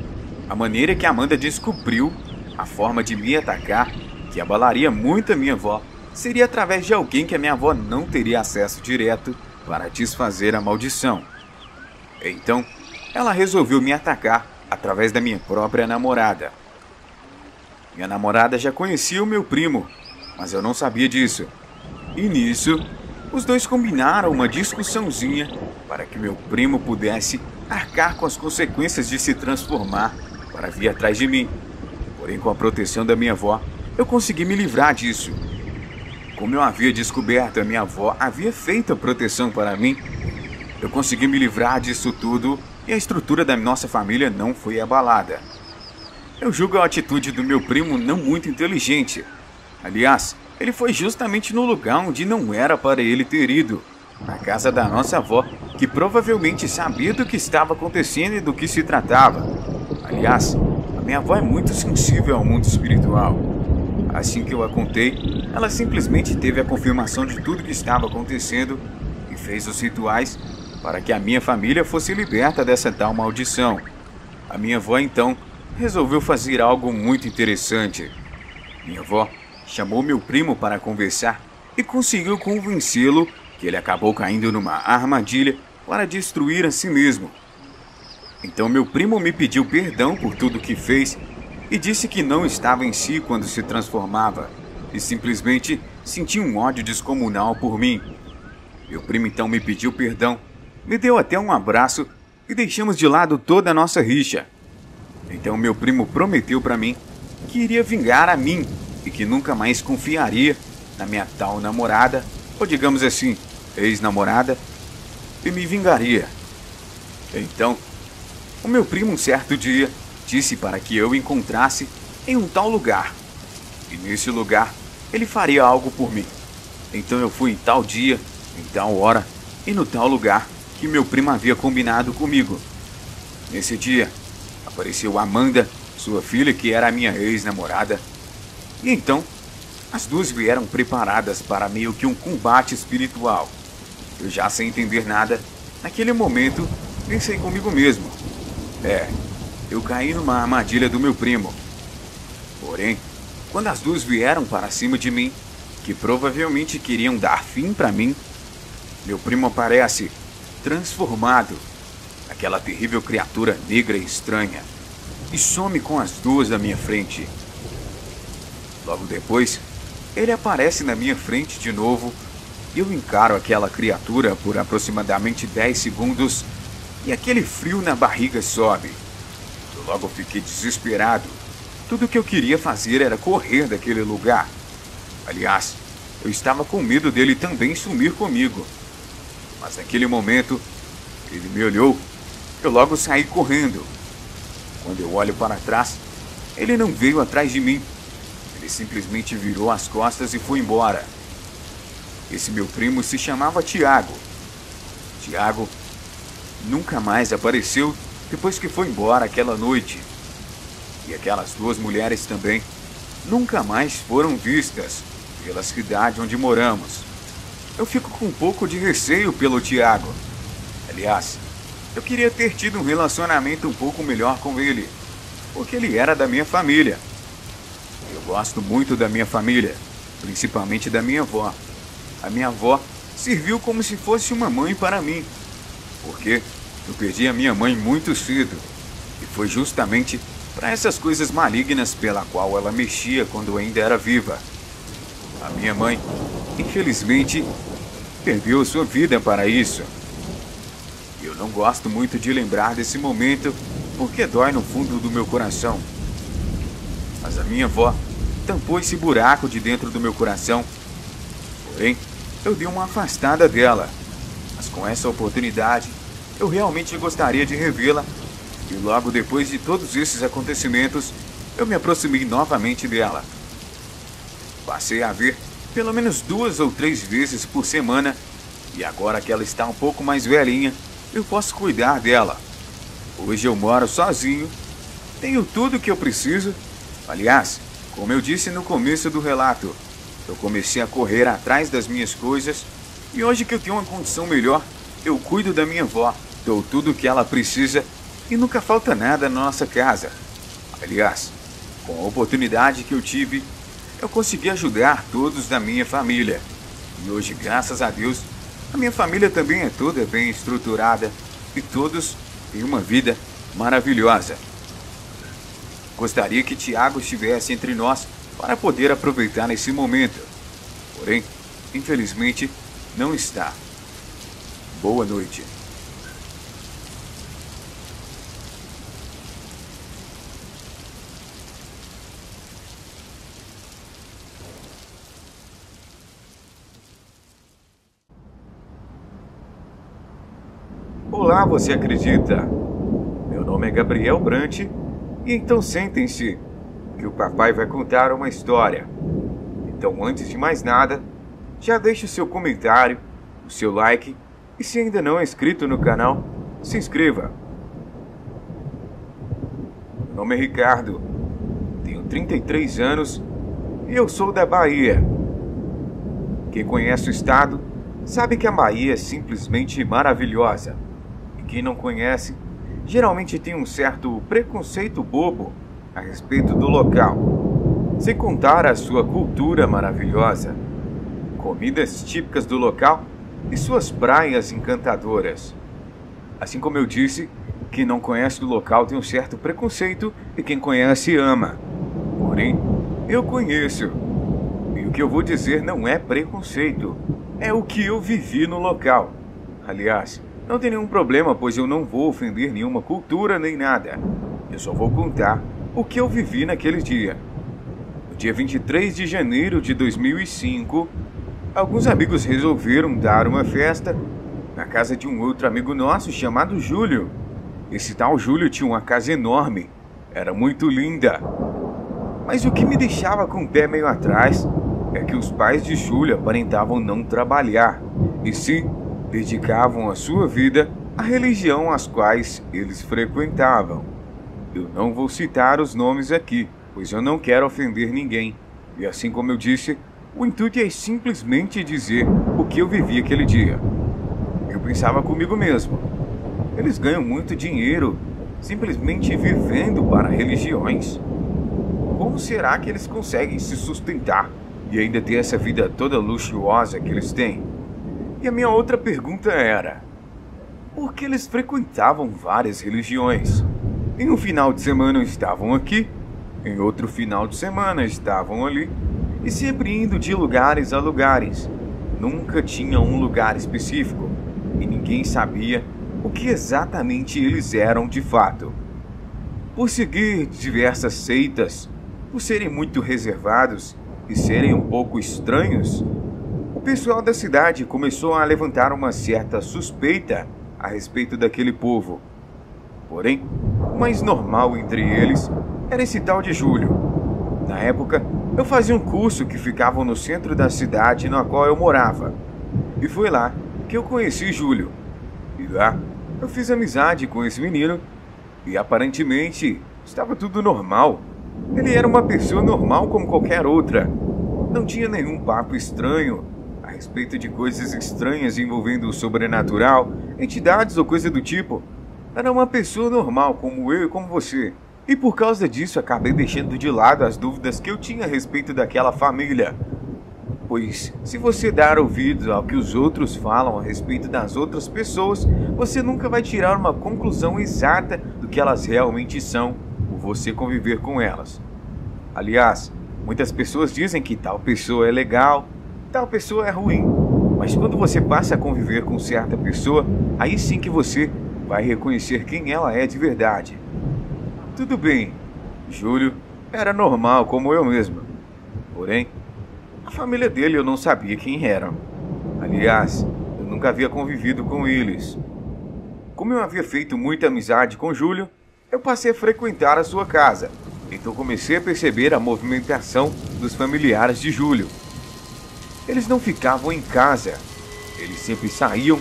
a maneira que a Amanda descobriu a forma de me atacar, que abalaria muito a minha avó, seria através de alguém que a minha avó não teria acesso direto para desfazer a maldição. Então, ela resolveu me atacar através da minha própria namorada. Minha namorada já conhecia o meu primo, mas eu não sabia disso. E nisso, os dois combinaram uma discussãozinha para que meu primo pudesse arcar com as consequências de se transformar para vir atrás de mim. Porém, com a proteção da minha avó, eu consegui me livrar disso. Como eu havia descoberto, a minha avó havia feito a proteção para mim, eu consegui me livrar disso tudo e a estrutura da nossa família não foi abalada. Eu julgo a atitude do meu primo não muito inteligente. Aliás, ele foi justamente no lugar onde não era para ele ter ido, na casa da nossa avó, que provavelmente sabia do que estava acontecendo e do que se tratava. Aliás, a minha avó é muito sensível ao mundo espiritual. Assim que eu a contei, ela simplesmente teve a confirmação de tudo que estava acontecendo e fez os rituais para que a minha família fosse liberta dessa tal maldição. A minha avó então resolveu fazer algo muito interessante. Minha avó chamou meu primo para conversar e conseguiu convencê-lo que ele acabou caindo numa armadilha para destruir a si mesmo. Então meu primo me pediu perdão por tudo que fez e disse que não estava em si quando se transformava e simplesmente sentia um ódio descomunal por mim. Meu primo então me pediu perdão, me deu até um abraço e deixamos de lado toda a nossa rixa. Então meu primo prometeu para mim que iria vingar a mim e que nunca mais confiaria na minha tal namorada, ou digamos assim, ex-namorada, e me vingaria. Então, o meu primo um certo dia disse para que eu encontrasse em um tal lugar, e nesse lugar ele faria algo por mim. Então eu fui em tal dia, em tal hora e no tal lugar que meu primo havia combinado comigo. Nesse dia, apareceu Amanda, sua filha, que era a minha ex-namorada, e então as duas vieram preparadas para meio que um combate espiritual. Eu já sem entender nada, naquele momento pensei comigo mesmo: eu caí numa armadilha do meu primo. Porém, quando as duas vieram para cima de mim, que provavelmente queriam dar fim para mim, meu primo aparece transformado naquela terrível criatura negra e estranha e some com as duas da minha frente. Logo depois, ele aparece na minha frente de novo e eu encaro aquela criatura por aproximadamente 10 segundos e aquele frio na barriga sobe. Eu logo fiquei desesperado. Tudo o que eu queria fazer era correr daquele lugar. Aliás, eu estava com medo dele também sumir comigo. Mas naquele momento, ele me olhou. Eu logo saí correndo. Quando eu olho para trás, ele não veio atrás de mim. Ele simplesmente virou as costas e foi embora. Esse meu primo se chamava Tiago. Tiago nunca mais apareceu depois que foi embora aquela noite. E aquelas duas mulheres também nunca mais foram vistas pela cidade onde moramos. Eu fico com um pouco de receio pelo Tiago. Aliás, eu queria ter tido um relacionamento um pouco melhor com ele, porque ele era da minha família. Eu gosto muito da minha família, principalmente da minha avó. A minha avó serviu como se fosse uma mãe para mim, porque eu perdi a minha mãe muito cedo, e foi justamente para essas coisas malignas pela qual ela mexia quando ainda era viva. A minha mãe, infelizmente, perdeu sua vida para isso. Eu não gosto muito de lembrar desse momento, porque dói no fundo do meu coração. Mas a minha avó tampou esse buraco de dentro do meu coração. Porém, eu dei uma afastada dela. Mas com essa oportunidade, eu realmente gostaria de revê-la. E logo depois de todos esses acontecimentos, eu me aproximei novamente dela. Passei a ver pelo menos 2 ou 3 vezes por semana. E agora que ela está um pouco mais velhinha, eu posso cuidar dela. Hoje eu moro sozinho, tenho tudo o que eu preciso. Aliás, como eu disse no começo do relato, eu comecei a correr atrás das minhas coisas e hoje que eu tenho uma condição melhor, eu cuido da minha avó, dou tudo o que ela precisa e nunca falta nada na nossa casa. Aliás, com a oportunidade que eu tive, eu consegui ajudar todos da minha família. E hoje, graças a Deus, a minha família também é toda bem estruturada e todos têm uma vida maravilhosa. Gostaria que Tiago estivesse entre nós para poder aproveitar esse momento. Porém, infelizmente, não está. Boa noite. Olá, você acredita? Meu nome é Gabriel Brant e então sentem-se que o papai vai contar uma história. Então, antes de mais nada, já deixe o seu comentário, o seu like e se ainda não é inscrito no canal, se inscreva. Meu nome é Ricardo, tenho 33 anos e eu sou da Bahia. Quem conhece o estado sabe que a Bahia é simplesmente maravilhosa. E quem não conhece, geralmente tem um certo preconceito bobo a respeito do local, sem contar a sua cultura maravilhosa, comidas típicas do local e suas praias encantadoras. Assim como eu disse, quem não conhece o local tem um certo preconceito e quem conhece ama. Porém, eu conheço. E o que eu vou dizer não é preconceito, é o que eu vivi no local. Aliás, não tem nenhum problema, pois eu não vou ofender nenhuma cultura nem nada. Eu só vou contar o que eu vivi naquele dia. No dia 23 de janeiro de 2005, alguns amigos resolveram dar uma festa na casa de um outro amigo nosso chamado Júlio. Esse tal Júlio tinha uma casa enorme, era muito linda. Mas o que me deixava com o pé meio atrás é que os pais de Júlio aparentavam não trabalhar, e sim dedicavam a sua vida à religião às quais eles frequentavam. Eu não vou citar os nomes aqui, pois eu não quero ofender ninguém. E assim como eu disse, o intuito é simplesmente dizer o que eu vivi aquele dia. Eu pensava comigo mesmo, eles ganham muito dinheiro simplesmente vivendo para religiões. Como será que eles conseguem se sustentar e ainda ter essa vida toda luxuosa que eles têm? E a minha outra pergunta era, por que eles frequentavam várias religiões? Em um final de semana estavam aqui, em outro final de semana estavam ali, e sempre indo de lugares a lugares. Nunca tinha um lugar específico, e ninguém sabia o que exatamente eles eram de fato. Por seguir diversas seitas, por serem muito reservados e serem um pouco estranhos, o pessoal da cidade começou a levantar uma certa suspeita a respeito daquele povo. Porém, o mais normal entre eles era esse tal de Júlio. Na época, eu fazia um curso que ficava no centro da cidade na qual eu morava. E foi lá que eu conheci Júlio. E lá, eu fiz amizade com esse menino e aparentemente estava tudo normal. Ele era uma pessoa normal como qualquer outra. Não tinha nenhum papo estranho a respeito de coisas estranhas envolvendo o sobrenatural, entidades ou coisa do tipo. Era uma pessoa normal como eu e como você. E por causa disso acabei deixando de lado as dúvidas que eu tinha a respeito daquela família. Pois se você dar ouvidos ao que os outros falam a respeito das outras pessoas, você nunca vai tirar uma conclusão exata do que elas realmente são por você conviver com elas. Aliás, muitas pessoas dizem que tal pessoa é legal, tal pessoa é ruim. Mas quando você passa a conviver com certa pessoa, aí sim que você vai reconhecer quem ela é de verdade. Tudo bem, Júlio era normal como eu mesmo. Porém, a família dele eu não sabia quem eram. Aliás, eu nunca havia convivido com eles. Como eu havia feito muita amizade com Júlio, eu passei a frequentar a sua casa. Então comecei a perceber a movimentação dos familiares de Júlio. Eles não ficavam em casa. Eles sempre saíam,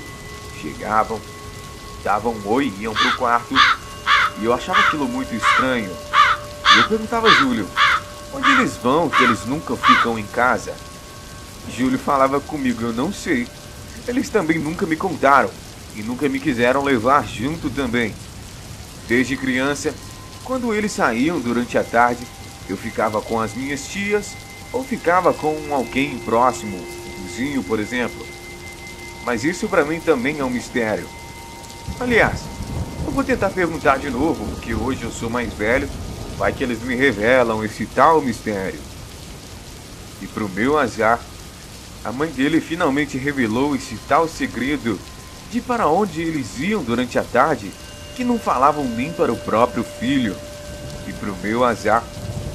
chegavam, davam um oi e iam pro quarto. E eu achava aquilo muito estranho. E eu perguntava a Júlio, onde eles vão que eles nunca ficam em casa? Júlio falava comigo, eu não sei. Eles também nunca me contaram e nunca me quiseram levar junto também. Desde criança, quando eles saíam durante a tarde, eu ficava com as minhas tias ou ficava com alguém próximo, um vizinho, por exemplo. Mas isso para mim também é um mistério. Aliás, eu vou tentar perguntar de novo, porque hoje eu sou mais velho, vai que eles me revelam esse tal mistério. E pro meu azar, a mãe dele finalmente revelou esse tal segredo de para onde eles iam durante a tarde, que não falavam nem para o próprio filho. E pro meu azar,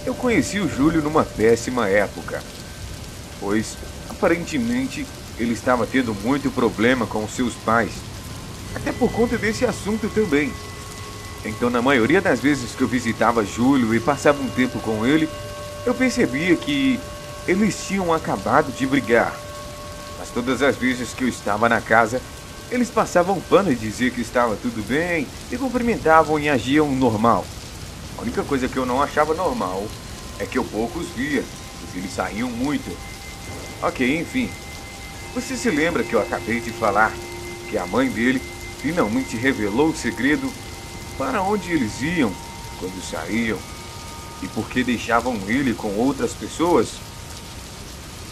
eu conheci o Júlio numa péssima época, pois aparentemente ele estava tendo muito problema com os seus pais, até por conta desse assunto também. Então, na maioria das vezes que eu visitava Júlio e passava um tempo com ele, eu percebia que eles tinham acabado de brigar. Mas todas as vezes que eu estava na casa, eles passavam pano e diziam que estava tudo bem e cumprimentavam e agiam normal. A única coisa que eu não achava normal é que eu pouco os via, porque eles saíam muito. Ok, enfim. Você se lembra que eu acabei de falar que a mãe dele finalmente revelou o segredo para onde eles iam quando saíam e por que deixavam ele com outras pessoas.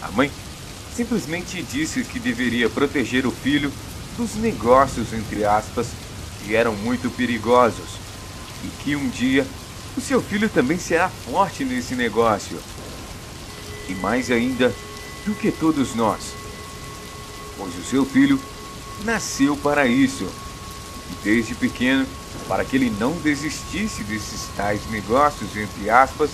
A mãe simplesmente disse que deveria proteger o filho dos negócios, entre aspas, que eram muito perigosos, e que um dia o seu filho também será forte nesse negócio. E mais ainda do que todos nós, pois o seu filho nasceu para isso, e desde pequeno, para que ele não desistisse desses tais negócios, entre aspas,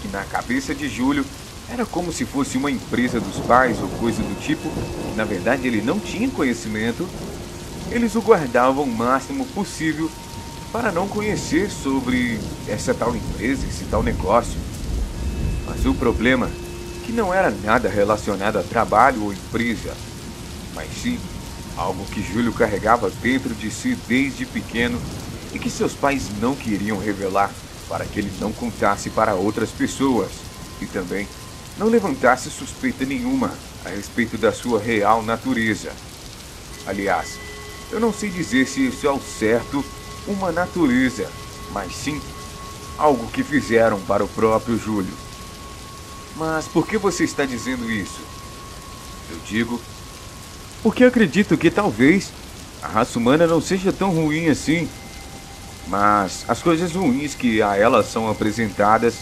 que na cabeça de Júlio era como se fosse uma empresa dos pais ou coisa do tipo. Na verdade, ele não tinha conhecimento. Eles o guardavam o máximo possível para não conhecer sobre essa tal empresa, esse tal negócio. Mas o problema é que não era nada relacionado a trabalho ou empresa, mas sim algo que Júlio carregava dentro de si desde pequeno e que seus pais não queriam revelar para que ele não contasse para outras pessoas e também não levantasse suspeita nenhuma a respeito da sua real natureza. Aliás, eu não sei dizer se isso é ao certo uma natureza, mas sim algo que fizeram para o próprio Júlio. Mas por que você está dizendo isso? Eu digo porque acredito que talvez a raça humana não seja tão ruim assim, mas as coisas ruins que a ela são apresentadas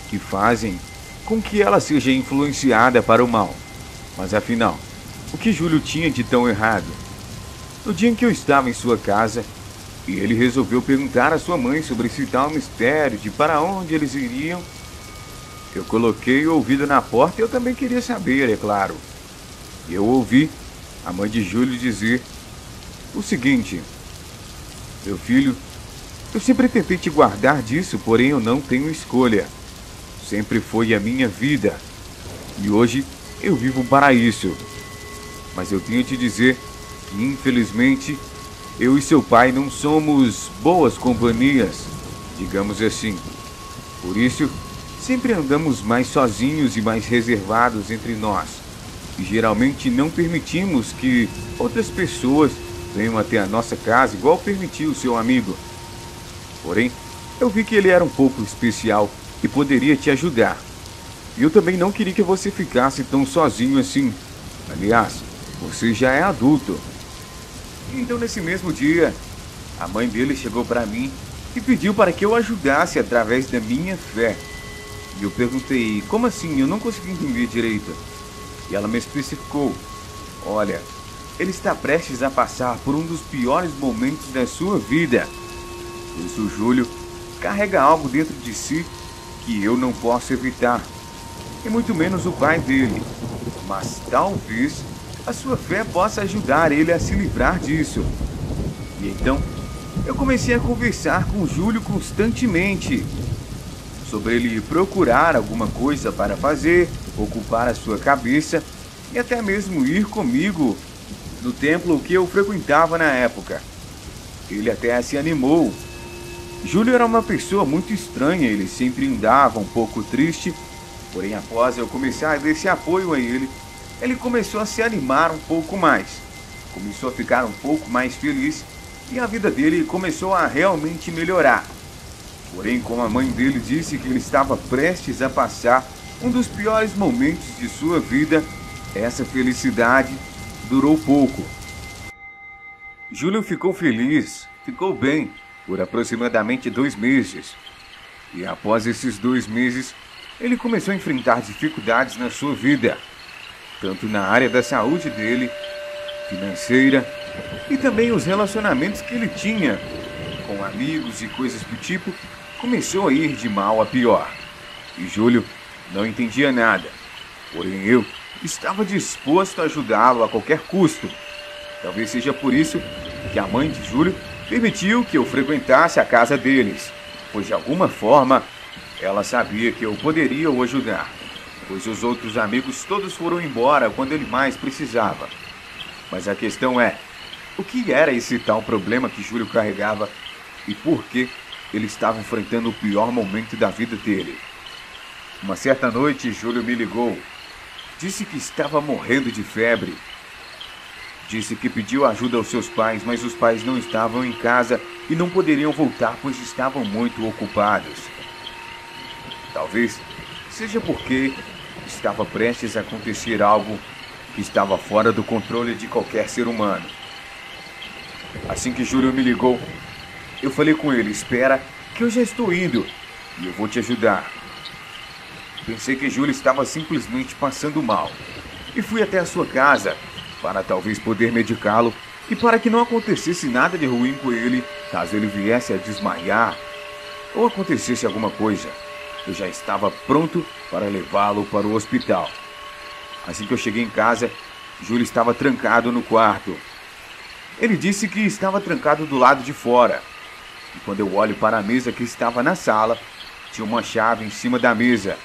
que fazem com que ela seja influenciada para o mal. Mas afinal, o que Júlio tinha de tão errado? No dia em que eu estava em sua casa, e ele resolveu perguntar à sua mãe sobre esse tal mistério de para onde eles iriam, eu coloquei o ouvido na porta e eu também queria saber, é claro. E eu ouvi a mãe de Júlio dizer o seguinte: meu filho, eu sempre tentei te guardar disso, porém eu não tenho escolha. Sempre foi a minha vida. E hoje eu vivo para isso. Mas eu tenho a te dizer que, infelizmente, eu e seu pai não somos boas companhias, digamos assim. Por isso, sempre andamos mais sozinhos e mais reservados entre nós. E geralmente não permitimos que outras pessoas venham até a nossa casa, igual permitiu o seu amigo. Porém, eu vi que ele era um pouco especial e poderia te ajudar. E eu também não queria que você ficasse tão sozinho assim. Aliás, você já é adulto. Então, nesse mesmo dia, a mãe dele chegou para mim e pediu para que eu ajudasse através da minha fé. E eu perguntei, como assim? Eu não consegui entender direito. E ela me especificou: olha, ele está prestes a passar por um dos piores momentos da sua vida. Pois o Júlio carrega algo dentro de si que eu não posso evitar, e muito menos o pai dele. Mas talvez a sua fé possa ajudar ele a se livrar disso. E então, eu comecei a conversar com o Júlio constantemente sobre ele procurar alguma coisa para fazer, ocupar a sua cabeça e até mesmo ir comigo no templo que eu frequentava na época. Ele até se animou. Júlio era uma pessoa muito estranha, ele sempre andava um pouco triste, porém após eu começar a dar esse apoio a ele, ele começou a se animar um pouco mais, começou a ficar um pouco mais feliz e a vida dele começou a realmente melhorar. Porém, como a mãe dele disse que ele estava prestes a passar um dos piores momentos de sua vida, essa felicidade durou pouco. Júlio ficou feliz, ficou bem por aproximadamente 2 meses. E após esses 2 meses, ele começou a enfrentar dificuldades na sua vida, tanto na área da saúde dele, financeira, e também os relacionamentos que ele tinha com amigos e coisas do tipo, começou a ir de mal a pior. E Júlio não entendia nada, porém eu estava disposto a ajudá-lo a qualquer custo. Talvez seja por isso que a mãe de Júlio permitiu que eu frequentasse a casa deles, pois de alguma forma ela sabia que eu poderia o ajudar, pois os outros amigos todos foram embora quando ele mais precisava. Mas a questão é, o que era esse tal problema que Júlio carregava e por que ele estava enfrentando o pior momento da vida dele? Uma certa noite, Júlio me ligou, disse que estava morrendo de febre. Disse que pediu ajuda aos seus pais, mas os pais não estavam em casa e não poderiam voltar pois estavam muito ocupados. Talvez seja porque estava prestes a acontecer algo que estava fora do controle de qualquer ser humano. Assim que Júlio me ligou, eu falei com ele: espera que eu já estou indo e eu vou te ajudar. Pensei que Júlio estava simplesmente passando mal e fui até a sua casa para talvez poder medicá-lo e para que não acontecesse nada de ruim com ele caso ele viesse a desmaiar ou acontecesse alguma coisa. Eu já estava pronto para levá-lo para o hospital. Assim que eu cheguei em casa, Júlio estava trancado no quarto. Ele disse que estava trancado do lado de fora. E quando eu olho para a mesa que estava na sala, tinha uma chave em cima da mesa.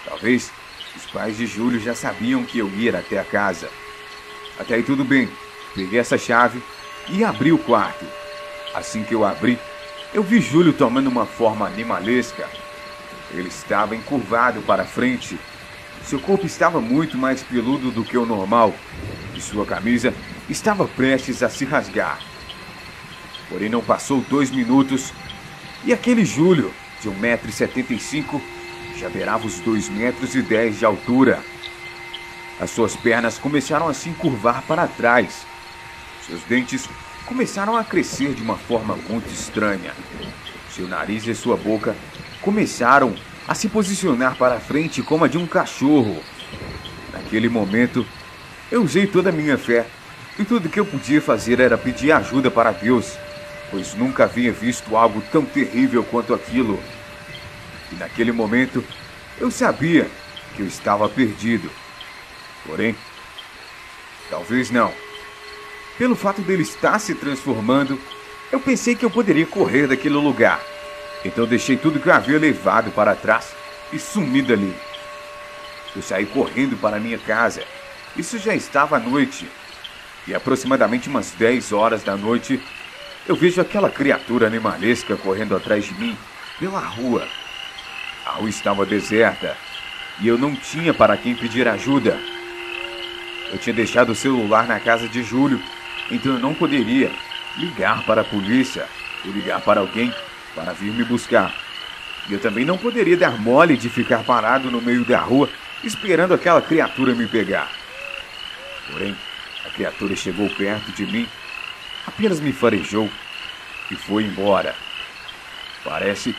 Talvez os pais de Júlio já sabiam que eu ia até a casa. Até aí tudo bem. Peguei essa chave e abri o quarto. Assim que eu abri, eu vi Júlio tomando uma forma animalesca. Ele estava encurvado para frente. Seu corpo estava muito mais peludo do que o normal e sua camisa estava prestes a se rasgar. Porém, não passou 2 minutos e aquele Júlio, de 1,75 m, já beirava os 2,10 m de altura. As suas pernas começaram a se encurvar para trás. Seus dentes começaram a crescer de uma forma muito estranha. Seu nariz e sua boca começaram a se posicionar para frente como a de um cachorro. Naquele momento, eu usei toda a minha fé e tudo que eu podia fazer era pedir ajuda para Deus, pois nunca havia visto algo tão terrível quanto aquilo. E naquele momento, eu sabia que eu estava perdido. Porém, talvez não. Pelo fato dele estar se transformando, eu pensei que eu poderia correr daquele lugar. Então deixei tudo que eu havia levado para trás e sumi dali. Eu saí correndo para minha casa. Isso já estava à noite. E aproximadamente umas 10 horas da noite, eu vejo aquela criatura animalesca correndo atrás de mim pela rua. A rua estava deserta e eu não tinha para quem pedir ajuda. Eu tinha deixado o celular na casa de Júlio, então eu não poderia ligar para a polícia ou ligar para alguém para vir me buscar. E eu também não poderia dar mole de ficar parado no meio da rua esperando aquela criatura me pegar. Porém, a criatura chegou perto de mim, apenas me farejou e foi embora. Parece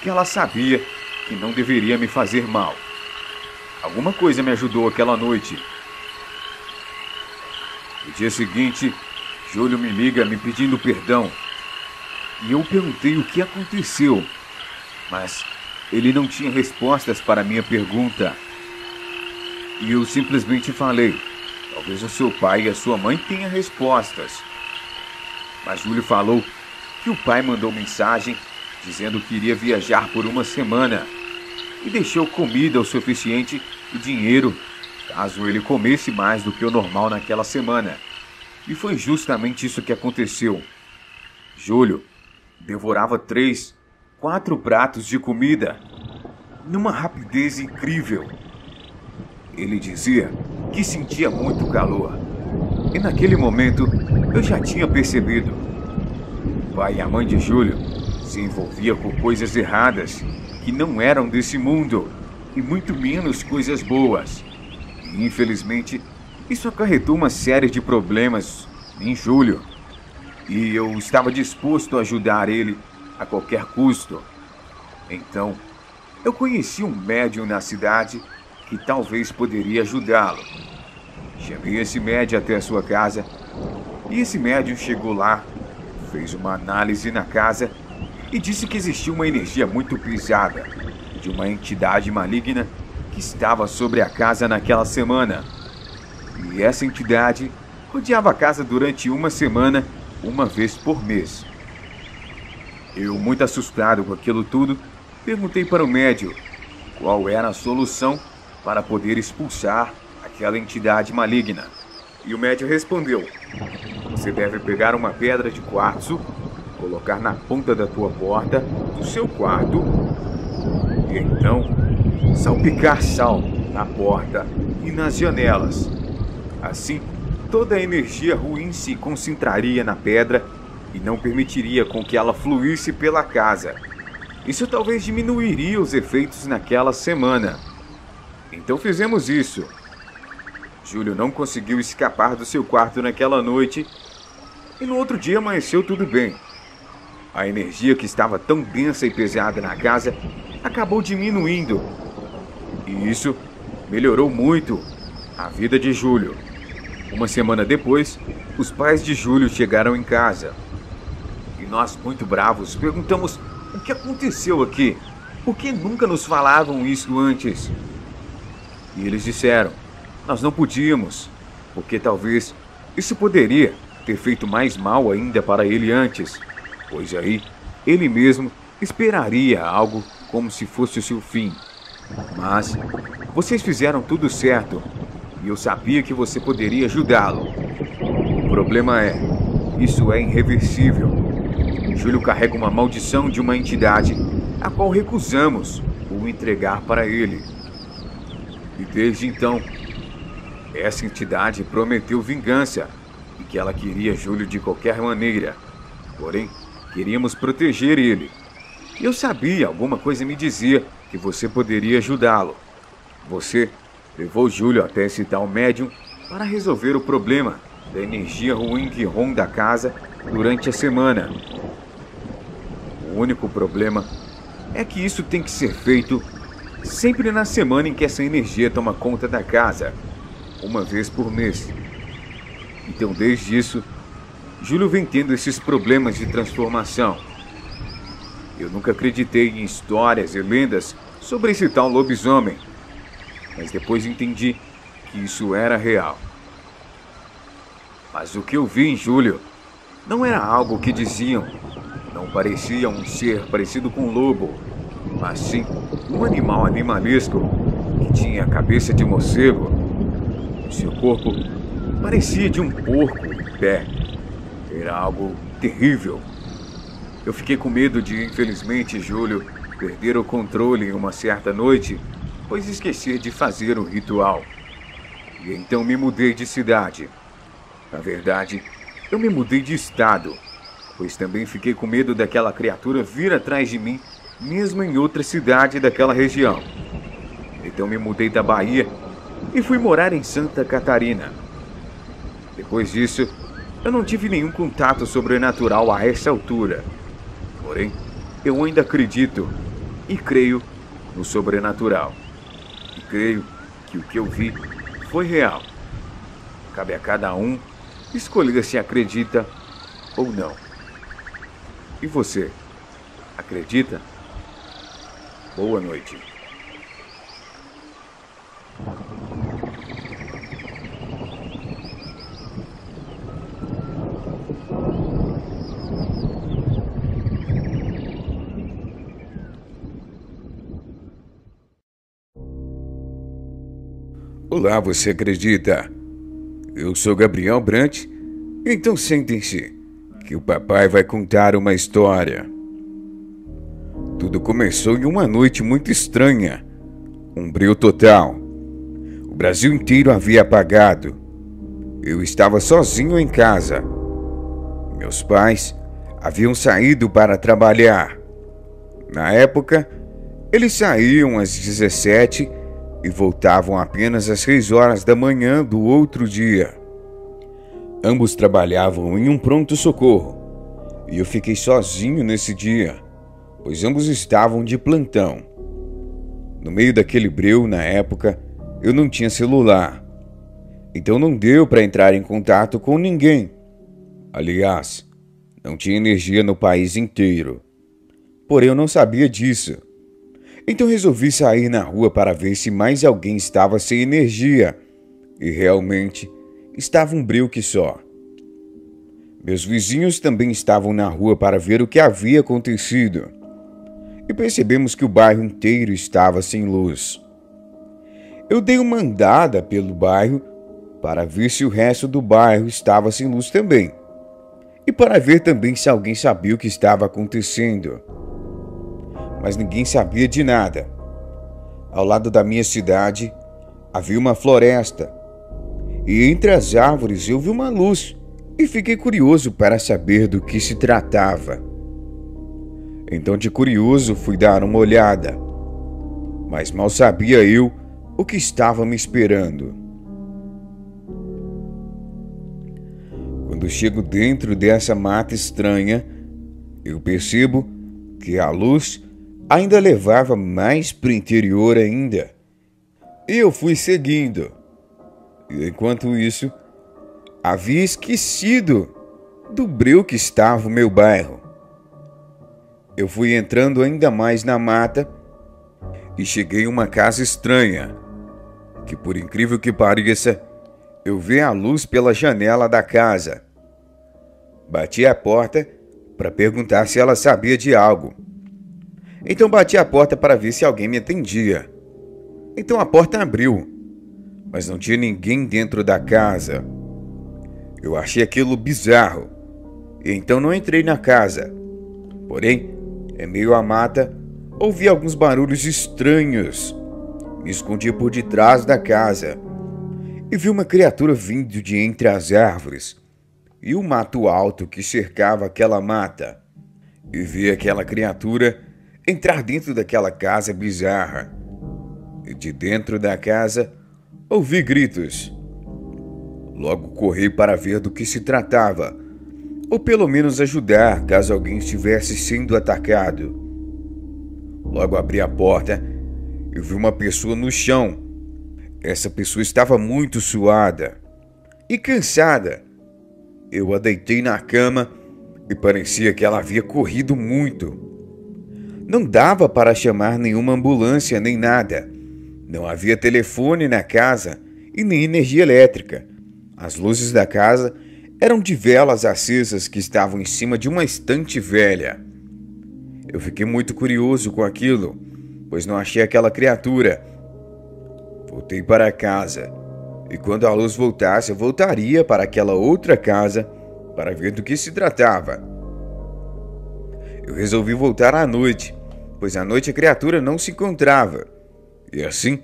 que ela sabia que não deveria me fazer mal. Alguma coisa me ajudou aquela noite. No dia seguinte, Júlio me liga me pedindo perdão. E eu perguntei o que aconteceu, mas ele não tinha respostas para a minha pergunta. E eu simplesmente falei: talvez o seu pai e a sua mãe tenham respostas. Mas Júlio falou que o pai mandou mensagem dizendo que iria viajar por uma semana e deixou comida o suficiente e dinheiro caso ele comesse mais do que o normal naquela semana. E foi justamente isso que aconteceu. Júlio devorava 3, 4 pratos de comida numa rapidez incrível. Ele dizia que sentia muito calor. E naquele momento eu já tinha percebido. O pai e a mãe de Júlio se envolviam com coisas erradas que não eram desse mundo e muito menos coisas boas. E infelizmente isso acarretou uma série de problemas em Júlio. E eu estava disposto a ajudar ele a qualquer custo. Então, eu conheci um médium na cidade que talvez poderia ajudá-lo. Chamei esse médium até a sua casa e esse médium chegou lá, fez uma análise na casa e disse que existia uma energia muito pesada de uma entidade maligna que estava sobre a casa naquela semana. E essa entidade rodeava a casa durante uma semana, uma vez por mês. Eu, muito assustado com aquilo tudo, perguntei para o médium qual era a solução para poder expulsar aquela entidade maligna. E o médium respondeu: você deve pegar uma pedra de quartzo, colocar na ponta da tua porta do seu quarto e então salpicar sal na porta e nas janelas. Assim, toda a energia ruim se concentraria na pedra e não permitiria com que ela fluísse pela casa. Isso talvez diminuiria os efeitos naquela semana. Então fizemos isso. Júlio não conseguiu escapar do seu quarto naquela noite e no outro dia amanheceu tudo bem. A energia que estava tão densa e pesada na casa acabou diminuindo. E isso melhorou muito a vida de Júlio. Uma semana depois, os pais de Júlio chegaram em casa. E nós, muito bravos, perguntamos o que aconteceu aqui. Por que nunca nos falavam isso antes? E eles disseram: nós não podíamos, porque talvez isso poderia ter feito mais mal ainda para ele antes, pois aí ele mesmo esperaria algo como se fosse o seu fim. Mas vocês fizeram tudo certo e eu sabia que você poderia ajudá-lo. O problema é, isso é irreversível. Júlio carrega uma maldição de uma entidade a qual recusamos o entregar para ele. E desde então, essa entidade prometeu vingança e que ela queria Júlio de qualquer maneira. Porém, queríamos proteger ele. E eu sabia, alguma coisa me dizia que você poderia ajudá-lo. Você levou Júlio até esse tal médium para resolver o problema da energia ruim que ronda a casa durante a semana. O único problema é que isso tem que ser feito sempre na semana em que essa energia toma conta da casa, uma vez por mês. Então, desde isso, Júlio vem tendo esses problemas de transformação. Eu nunca acreditei em histórias e lendas sobre esse tal lobisomem, mas depois entendi que isso era real. Mas o que eu vi em Júlio não era algo que diziam. Não parecia um ser parecido com um lobo, mas sim um animal animalesco que tinha a cabeça de morcego. O seu corpo parecia de um porco em pé. Era algo terrível. Eu fiquei com medo de, infelizmente, Júlio perder o controle em uma certa noite, pois esquecer de fazer o ritual. E então me mudei de cidade. Na verdade, eu me mudei de estado, pois também fiquei com medo daquela criatura vir atrás de mim, mesmo em outra cidade daquela região. Então me mudei da Bahia e fui morar em Santa Catarina. Depois disso, eu não tive nenhum contato sobrenatural a essa altura. Porém, eu ainda acredito e creio no sobrenatural. E creio que o que eu vi foi real. Cabe a cada um escolher se acredita ou não. E você, acredita? Boa noite. Olá, você acredita? Eu sou Gabriel Brant, então sentem-se, que o papai vai contar uma história. Tudo começou em uma noite muito estranha, um breu total. O Brasil inteiro havia apagado. Eu estava sozinho em casa. Meus pais haviam saído para trabalhar. Na época, eles saíam às 17 e voltavam apenas às 6 horas da manhã do outro dia. Ambos trabalhavam em um pronto-socorro e eu fiquei sozinho nesse dia, pois ambos estavam de plantão. No meio daquele breu, na época, eu não tinha celular, então não deu para entrar em contato com ninguém. Aliás, não tinha energia no país inteiro. Porém, eu não sabia disso. Então resolvi sair na rua para ver se mais alguém estava sem energia. E realmente estava um breu que só. Meus vizinhos também estavam na rua para ver o que havia acontecido. E percebemos que o bairro inteiro estava sem luz. Eu dei uma andada pelo bairro para ver se o resto do bairro estava sem luz também. E para ver também se alguém sabia o que estava acontecendo. Mas ninguém sabia de nada. Ao lado da minha cidade havia uma floresta. E entre as árvores eu vi uma luz e fiquei curioso para saber do que se tratava. Então, de curioso, fui dar uma olhada, mas mal sabia eu o que estava me esperando. Quando chego dentro dessa mata estranha, eu percebo que a luz ainda levava mais para o interior ainda. E eu fui seguindo. E enquanto isso, havia esquecido do breu que estava o meu bairro. Eu fui entrando ainda mais na mata e cheguei a uma casa estranha, que por incrível que pareça, eu vi a luz pela janela da casa. Bati a porta para perguntar se ela sabia de algo. Então bati a porta para ver se alguém me atendia. Então a porta abriu, mas não tinha ninguém dentro da casa. Eu achei aquilo bizarro, e então não entrei na casa. Porém, em meio à mata, ouvi alguns barulhos estranhos. Me escondi por detrás da casa e vi uma criatura vindo de entre as árvores e o mato alto que cercava aquela mata. E vi aquela criatura entrar dentro daquela casa bizarra. E de dentro da casa, ouvi gritos. Logo corri para ver do que se tratava, ou pelo menos ajudar caso alguém estivesse sendo atacado. Logo abri a porta e vi uma pessoa no chão. Essa pessoa estava muito suada e cansada. Eu a deitei na cama e parecia que ela havia corrido muito. Não dava para chamar nenhuma ambulância nem nada. Não havia telefone na casa e nem energia elétrica. As luzes da casa eram de velas acesas que estavam em cima de uma estante velha. Eu fiquei muito curioso com aquilo, pois não achei aquela criatura. Voltei para casa, e quando a luz voltasse, eu voltaria para aquela outra casa para ver do que se tratava. Eu resolvi voltar à noite, pois à noite a criatura não se encontrava, e assim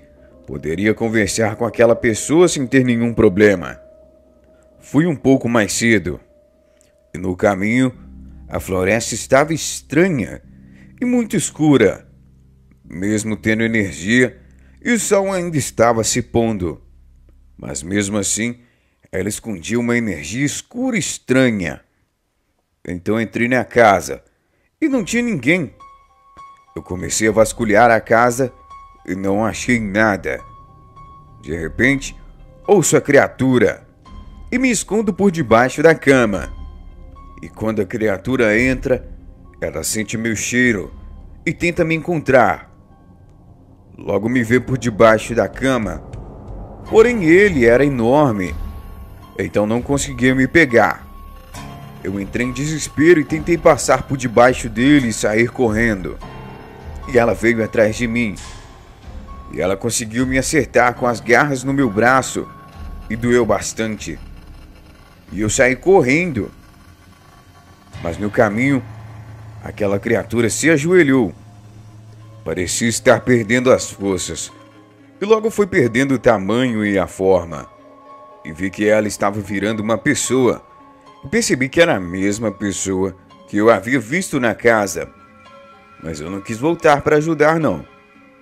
poderia conversar com aquela pessoa sem ter nenhum problema. Fui um pouco mais cedo, e no caminho a floresta estava estranha e muito escura, mesmo tendo energia, e o sol ainda estava se pondo. Mas mesmo assim, ela escondia uma energia escura e estranha. Então entrei na casa e não tinha ninguém. Eu comecei a vasculhar a casa e não achei nada. De repente, ouço a criatura e me escondo por debaixo da cama. E quando a criatura entra, ela sente meu cheiro e tenta me encontrar. Logo me vê por debaixo da cama, porém ele era enorme, então não conseguia me pegar. Eu entrei em desespero e tentei passar por debaixo dele e sair correndo. E ela veio atrás de mim. E ela conseguiu me acertar com as garras no meu braço e doeu bastante. E eu saí correndo. Mas no caminho, aquela criatura se ajoelhou. Parecia estar perdendo as forças. E logo foi perdendo o tamanho e a forma. E vi que ela estava virando uma pessoa. E percebi que era a mesma pessoa que eu havia visto na casa. Mas eu não quis voltar para ajudar, não.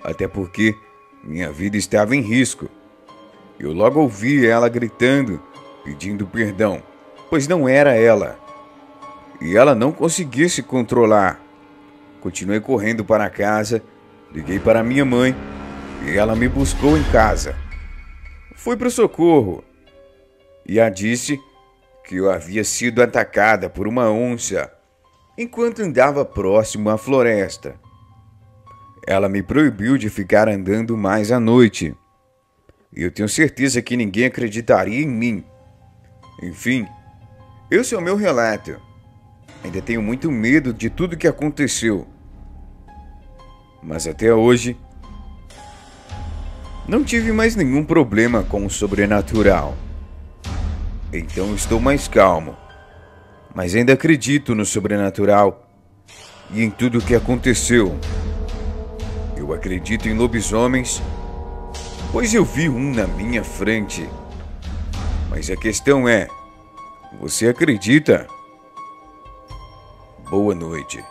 Até porque minha vida estava em risco. Eu logo ouvi ela gritando, pedindo perdão, pois não era ela. E ela não conseguia se controlar. Continuei correndo para casa, liguei para minha mãe e ela me buscou em casa. Fui para o socorro e a disse que eu havia sido atacada por uma onça enquanto andava próximo à floresta. Ela me proibiu de ficar andando mais à noite. E eu tenho certeza que ninguém acreditaria em mim. Enfim, esse é o meu relato. Ainda tenho muito medo de tudo que aconteceu. Mas até hoje, não tive mais nenhum problema com o sobrenatural. Então estou mais calmo. Mas ainda acredito no sobrenatural e em tudo o que aconteceu. Eu acredito em lobisomens, pois eu vi um na minha frente. Mas a questão é, Você acredita? Boa noite.